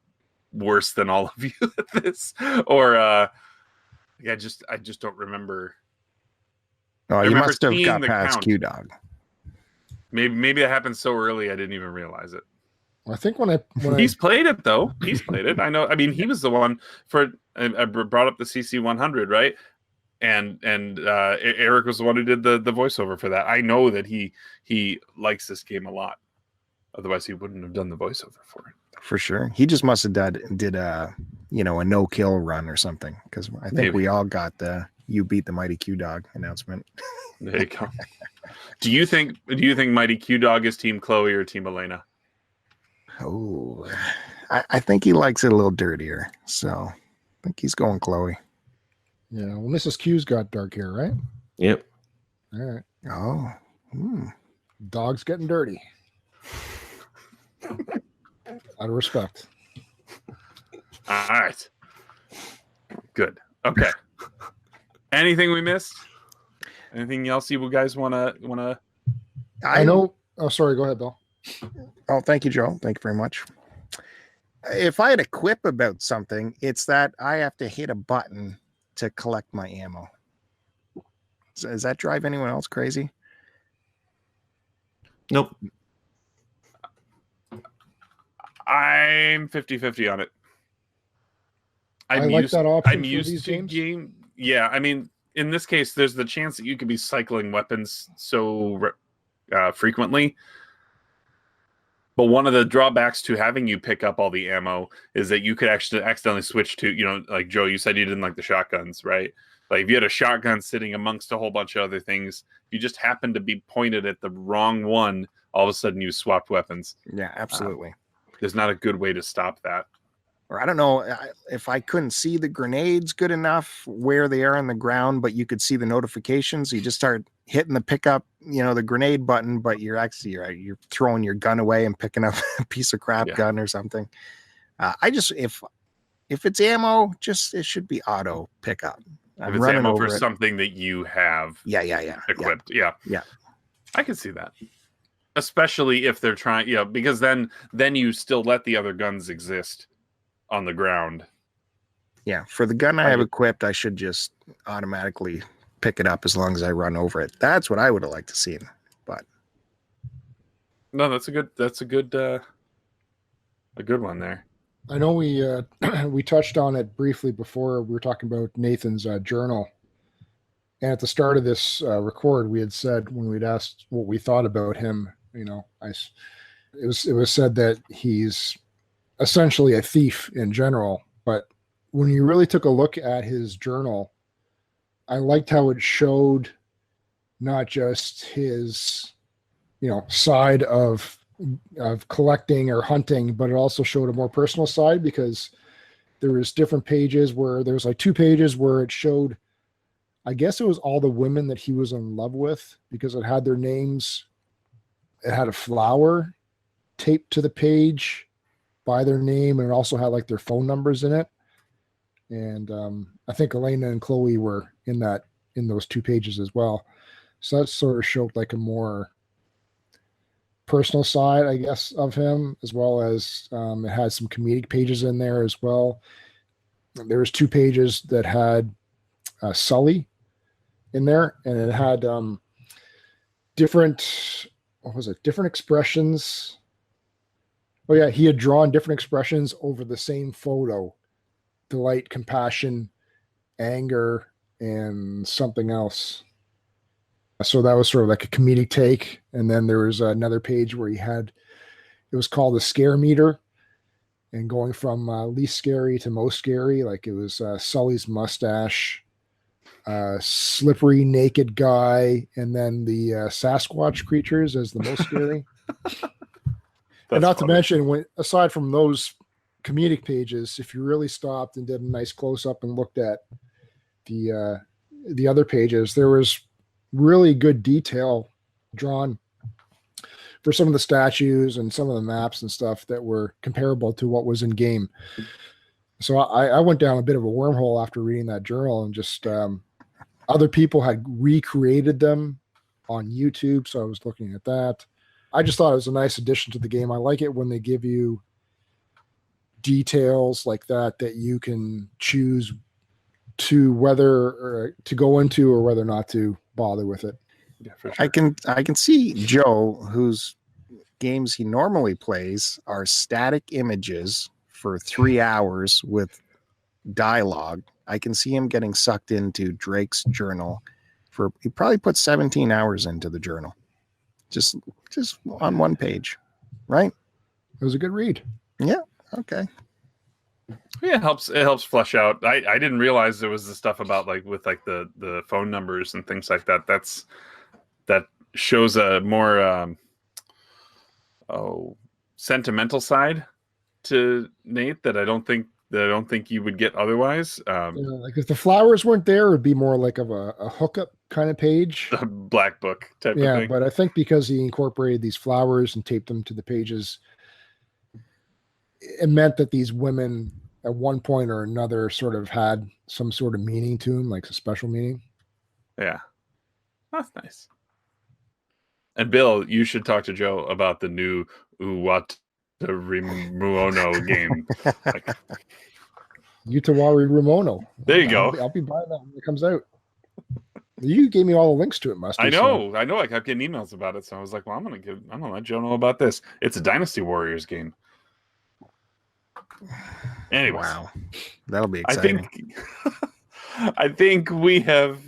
worse than all of you at this, or I just don't remember. Oh, you must have got past Q Dog. Maybe that happened so early I didn't even realize it. I think when he's played it though. He's played it. I know. I mean, he was the one I brought up the CC 100, right? And Eric was the one who did the voiceover for that. I know that he likes this game a lot. Otherwise, he wouldn't have done the voiceover for it. For sure. He just must have did a no kill run or something, because I think we all got the "You beat the Mighty Q Dog" announcement. There you go. Do you think Mighty Q Dog is Team Chloe or Team Elena? Oh, I think he likes it a little dirtier, so I think he's going Chloe. Yeah, well, Mrs. Q's got dark hair, right? Yep. All right. Oh, Dog's getting dirty. Out of respect. All right. Good. Okay. Anything we missed? Anything else you guys want to? I know. Oh, sorry. Go ahead, Bill. Oh, thank you, Joe. Thank you very much. If I had a quip about something, it's that I have to hit a button to collect my ammo. Does that drive anyone else crazy? Nope. I'm 50-50 on it. I like that option. I'm used to game. Yeah, I mean, in this case, there's the chance that you could be cycling weapons so frequently. But one of the drawbacks to having you pick up all the ammo is that you could actually accidentally switch to, like Joe, you said you didn't like the shotguns, right? Like if you had a shotgun sitting amongst a whole bunch of other things, you just happened to be pointed at the wrong one, all of a sudden you swapped weapons. Yeah, absolutely. There's not a good way to stop that. Or I don't know if I couldn't see the grenades good enough where they are on the ground, but you could see the notifications. You just start hitting the pickup, the grenade button, but you're throwing your gun away and picking up a piece of crap gun or something. If it's ammo, it should be auto pickup. If it's ammo for something that you have equipped. Yeah. I can see that. Especially if they're trying, because then you still let the other guns exist on the ground. Yeah, for the gun I have equipped, I should just automatically pick it up as long as I run over it. That's what I would have liked to see. But no, that's a good one there. I know we touched on it briefly before. We were talking about Nathan's journal, and at the start of this record, we had said, when we'd asked what we thought about him, it was said that he's essentially a thief in general. But when you really took a look at his journal, I liked how it showed not just his side of collecting or hunting, but it also showed a more personal side, because there was different pages where there was like 2 pages where it showed, I guess it was all the women that he was in love with, because it had their names. It had a flower taped to the page by their name, and it also had like their phone numbers in it. And I think Elena and Chloe were in those 2 pages as well. So that sort of showed like a more personal side, I guess, of him, as well as it had some comedic pages in there as well. There was 2 pages that had Sully in there, and it had different expressions. Oh yeah, he had drawn different expressions over the same photo: delight, compassion, anger, and something else. So that was sort of like a comedic take. And then there was another page where it was called the scare meter, and going from least scary to most scary. Like it was Sully's mustache, slippery naked guy, and then the Sasquatch creatures as the most scary. And not to mention, aside from those comedic pages, if you really stopped and did a nice close up and looked at the other pages, there was really good detail drawn for some of the statues and some of the maps and stuff that were comparable to what was in game. So I went down a bit of a wormhole after reading that journal, and just other people had recreated them on YouTube. So I was looking at that. I just thought it was a nice addition to the game. I like it when they give you details like that you can choose to whether to go into or whether not to bother with it. Yeah, for sure. I can see Joe, whose games he normally plays are static images for 3 hours with dialogue. I can see him getting sucked into Drake's journal. He probably put 17 hours into the journal, just on one page, right? It was a good read. Yeah. Okay. Yeah, it helps flesh out. I didn't realize there was the stuff about with the phone numbers and things like that. That shows a more sentimental side to Nate that I don't think you would get otherwise. Like if the flowers weren't there, it would be more like of a hookup kind of page, a black book type of thing. Yeah, but I think because he incorporated these flowers and taped them to the pages, it meant that these women at one point or another sort of had some sort of meaning to him, like a special meaning. Yeah, that's nice. And Bill, you should talk to Joe about the new Uwata Rimuono game. Utawari Rimono. There you go. I'll be buying that when it comes out. You gave me all the links to it, Musty. I know. I kept getting emails about it, so I was like, "Well, I'm gonna let Joe know about this." It's a Dynasty Warriors game. Anyways, wow, that'll be exciting. I think we have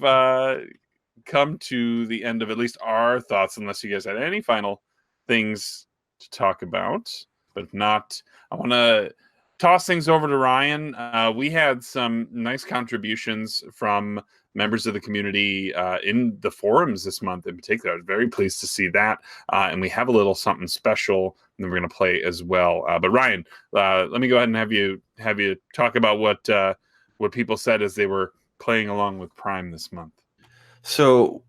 come to the end of at least our thoughts, unless you guys had any final things to talk about. But if not, I want to toss things over to Ryan. We had some nice contributions from members of the community in the forums this month in particular. I was very pleased to see that. And we have a little something special that we're going to play as well. But Ryan, let me go ahead and have you talk about what people said as they were playing along with Prime this month. So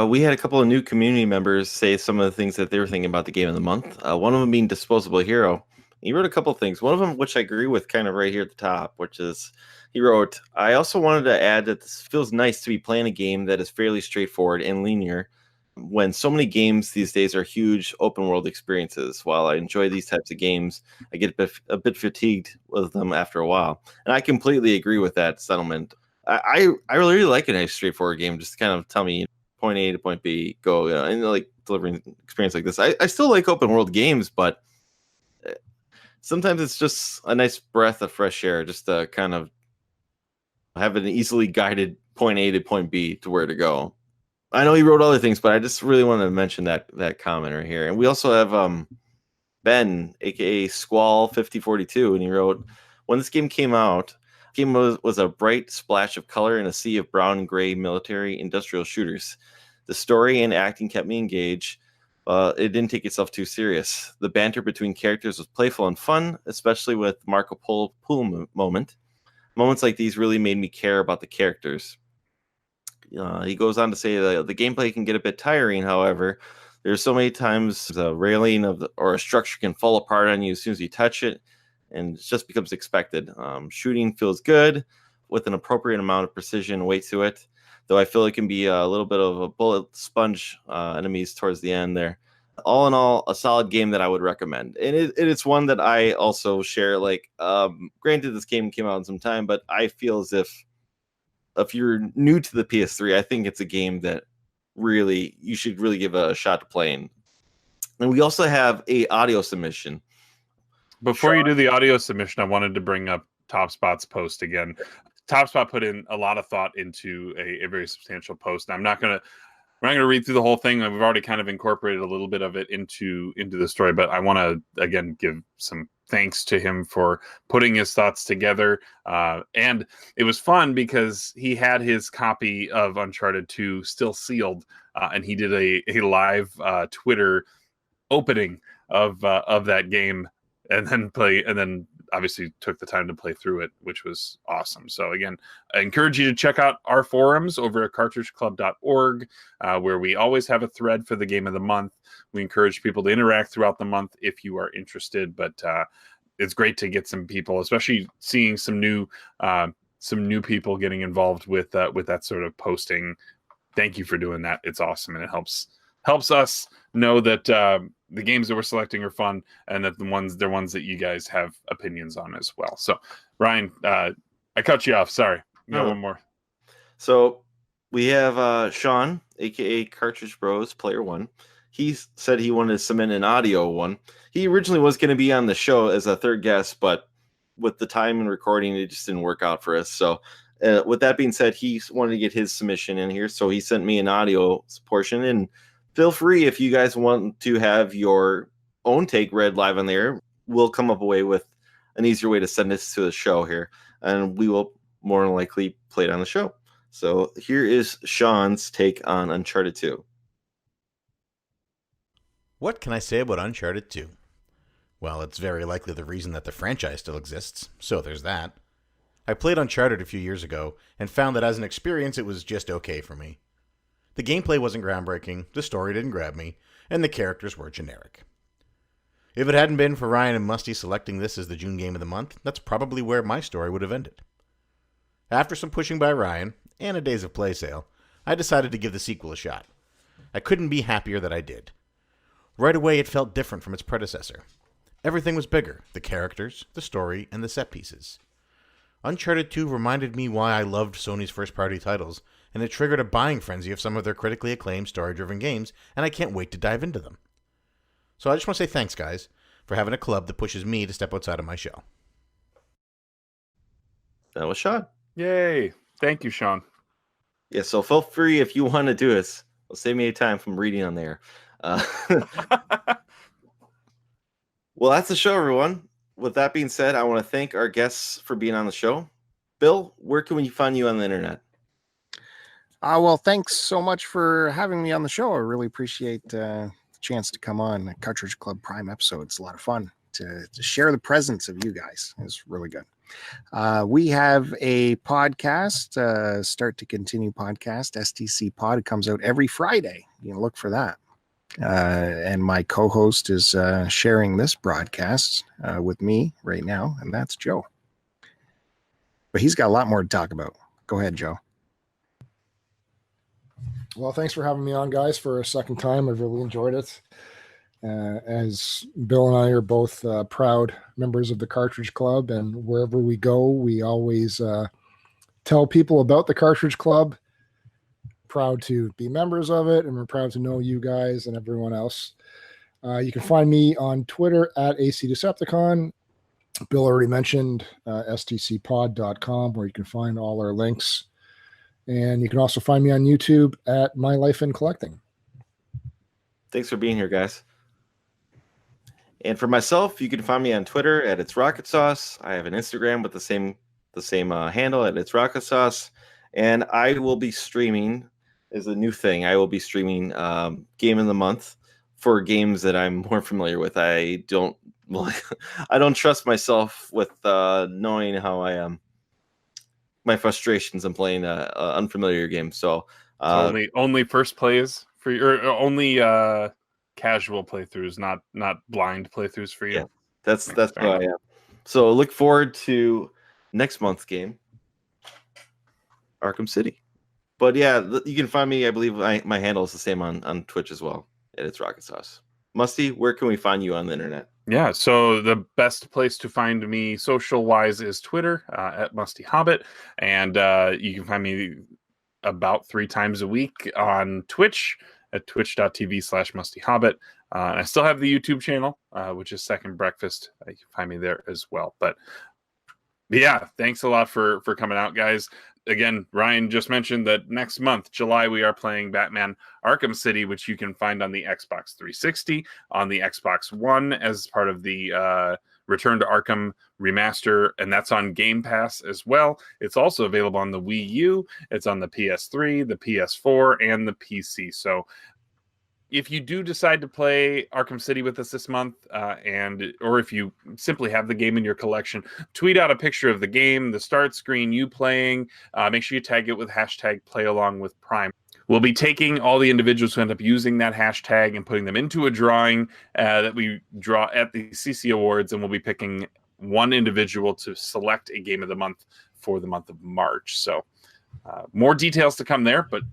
we had a couple of new community members say some of the things that they were thinking about the game of the month. One of them being Disposable Hero. He wrote a couple of things. One of them, which I agree with kind of right here at the top, which is he wrote, I also wanted to add that this feels nice to be playing a game that is fairly straightforward and linear when so many games these days are huge open world experiences. While I enjoy these types of games, I get a bit fatigued with them after a while. And I completely agree with that sentiment. I really like a nice straightforward game, just to kind of tell me point A to point B, go, and like delivering experience like this. I still like open world games, but sometimes it's just a nice breath of fresh air, just to kind of have an easily guided point A to point B to where to go. I know he wrote other things, but I just really wanted to mention that comment right here. And we also have Ben, aka Squall5042, and he wrote, when this game came out, the game was a bright splash of color in a sea of brown and gray military industrial shooters. The story and acting kept me engaged. It didn't take itself too serious. The banter between characters was playful and fun, especially with Marco Polo moment. Moments like these really made me care about the characters. He goes on to say that the gameplay can get a bit tiring, however. There's so many times a railing or a structure can fall apart on you as soon as you touch it, and it just becomes expected. Shooting feels good with an appropriate amount of precision and weight to it, though I feel it can be a little bit of a bullet sponge enemies towards the end there. All in all, a solid game that I would recommend. And it's one that I also share. Like, granted, this game came out in some time, but I feel as if you're new to the PS3, I think it's a game that you should really give a shot to playing. And we also have a audio submission. Before you do the audio submission, I wanted to bring up TopSpot's post again. TopSpot put in a lot of thought into a very substantial post. And we're not going to read through the whole thing. We've already kind of incorporated a little bit of it into the story, but I want to again give some thanks to him for putting his thoughts together. And it was fun because he had his copy of Uncharted 2 still sealed, and he did a live Twitter opening of that game, and then obviously took the time to play through it, which was awesome. So again, I encourage you to check out our forums over at cartridgeclub.org, where we always have a thread for the game of the month. We encourage people to interact throughout the month if you are interested, but it's great to get some people, especially seeing some new people getting involved with that sort of posting. Thank you for doing that. It's awesome, and it helps us know that the games that we're selecting are fun, and that they're ones that you guys have opinions on as well. So, Ryan, I cut you off. Sorry. One more. So we have Sean, aka Cartridge Bros Player One. He said he wanted to submit an audio one. He originally was going to be on the show as a third guest, but with the time and recording, it just didn't work out for us. So with that being said, he wanted to get his submission in here. So he sent me an audio portion, and feel free if you guys want to have your own take read live on there. We'll come up away with an easier way to send this to the show here, and we will more than likely play it on the show. So here is Sean's take on Uncharted 2. What can I say about Uncharted 2? Well, it's very likely the reason that the franchise still exists, so there's that. I played Uncharted a few years ago, and found that as an experience it was just okay for me. The gameplay wasn't groundbreaking, the story didn't grab me, and the characters were generic. If it hadn't been for Ryan and Musty selecting this as the June game of the month, that's probably where my story would have ended. After some pushing by Ryan, and a Days of Play sale, I decided to give the sequel a shot. I couldn't be happier that I did. Right away, it felt different from its predecessor. Everything was bigger, the characters, the story, and the set pieces. Uncharted 2 reminded me why I loved Sony's first-party titles, and it triggered a buying frenzy of some of their critically acclaimed story-driven games, and I can't wait to dive into them. So I just want to say thanks, guys, for having a club that pushes me to step outside of my shell. That was Sean. Yay. Thank you, Sean. Yeah, so feel free if you want to do this. It'll save me time from reading on there. Well, that's the show, everyone. With that being said, I want to thank our guests for being on the show. Bill, where can we find you on the internet? Well, thanks so much for having me on the show. I really appreciate the chance to come on a Cartridge Club Prime episode. It's a lot of fun to share the presence of you guys. It's really good. We have a podcast, Start to Continue podcast, STC Pod. It comes out every Friday. You can look for that. And my co-host is sharing this broadcast with me right now, and that's Joe. But he's got a lot more to talk about. Go ahead, Joe. Well, thanks for having me on, guys, for a second time. I've really enjoyed it. As Bill and I are both proud members of the Cartridge Club, and wherever we go, we always tell people about the Cartridge Club. Proud to be members of it, and we're proud to know you guys and everyone else. You can find me on Twitter at ACDecepticon. Bill already mentioned stcpod.com, where you can find all our links. And you can also find me on YouTube at My Life in Collecting. Thanks for being here, guys. And for myself, you can find me on Twitter at It's Rocket Sauce. I have an Instagram with the same handle at It's Rocket Sauce. And I will be streaming, is a new thing. I will be streaming Game of the Month for games that I'm more familiar with. I don't trust myself with knowing how I am. My frustrations in playing an unfamiliar game. So only first plays for you, or only casual playthroughs, not blind playthroughs for you. Yeah, that's who I am. So look forward to next month's game, Arkham City. But yeah, you can find me. I believe my handle is the same on Twitch as well. And it's Rocket Sauce. Musty, where can we find you on the internet? Yeah, so the best place to find me social-wise is Twitter at Musty Hobbit, and you can find me about 3 times a week on Twitch at twitch.tv/Musty Hobbit. I still have the YouTube channel, which is Second Breakfast. You can find me there as well. But yeah, thanks a lot for coming out, guys. Again, Ryan just mentioned that next month, July, we are playing Batman Arkham City, which you can find on the Xbox 360, on the Xbox One as part of the Return to Arkham remaster, and that's on Game Pass as well. It's also available on the Wii U. It's on the PS3, the PS4, and the PC. So if you do decide to play Arkham City with us this month, or if you simply have the game in your collection, tweet out a picture of the game, the start screen, you playing. Make sure you tag it with hashtag #PlayAlongWithPrime. We'll be taking all the individuals who end up using that hashtag and putting them into a drawing that we draw at the CC Awards, and we'll be picking one individual to select a game of the month for the month of March. So more details to come there, but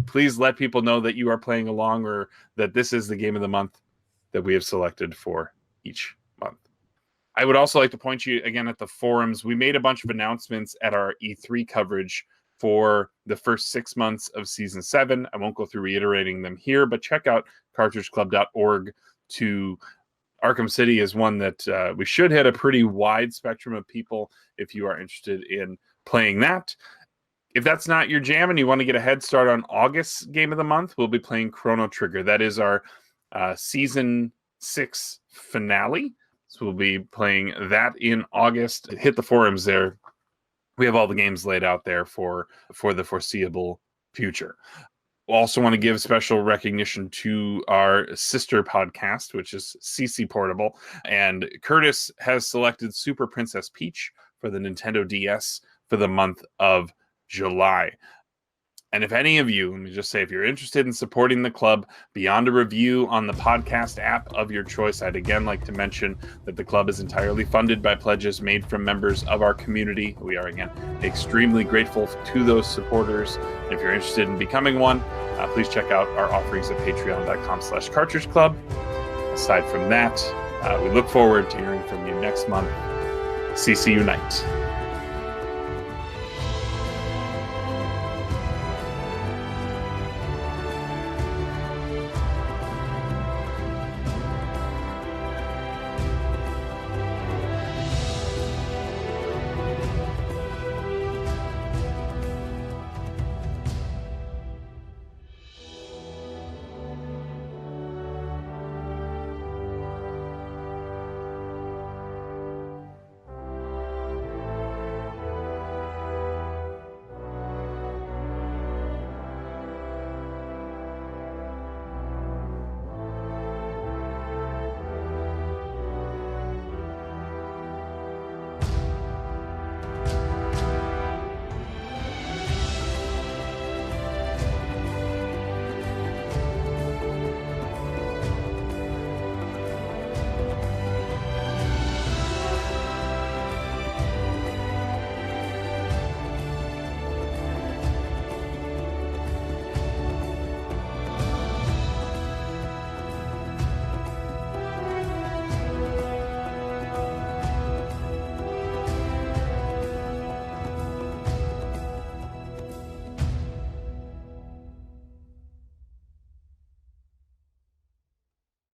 please let people know that you are playing along, or that this is the game of the month that we have selected for each month. I would also like to point you again at the forums. We made a bunch of announcements at our E3 coverage for the first 6 months of Season 7. I won't go through reiterating them here, but check out cartridgeclub.org. Arkham City is one that we should hit a pretty wide spectrum of people if you are interested in playing that. If that's not your jam and you want to get a head start on August's game of the month, we'll be playing Chrono Trigger. That is our Season 6 finale. So we'll be playing that in August. Hit the forums there. We have all the games laid out there for the foreseeable future. We also want to give special recognition to our sister podcast, which is CC Portable. And Curtis has selected Super Princess Peach for the Nintendo DS for the month of July. And if any of you, let me just say, if you're interested in supporting the club beyond a review on the podcast app of your choice, I'd again like to mention that the club is entirely funded by pledges made from members of our community. We are, again, extremely grateful to those supporters. If you're interested in becoming one, please check out our offerings at patreon.com/Cartridge Club. Aside from that, we look forward to hearing from you next month. CC Unite.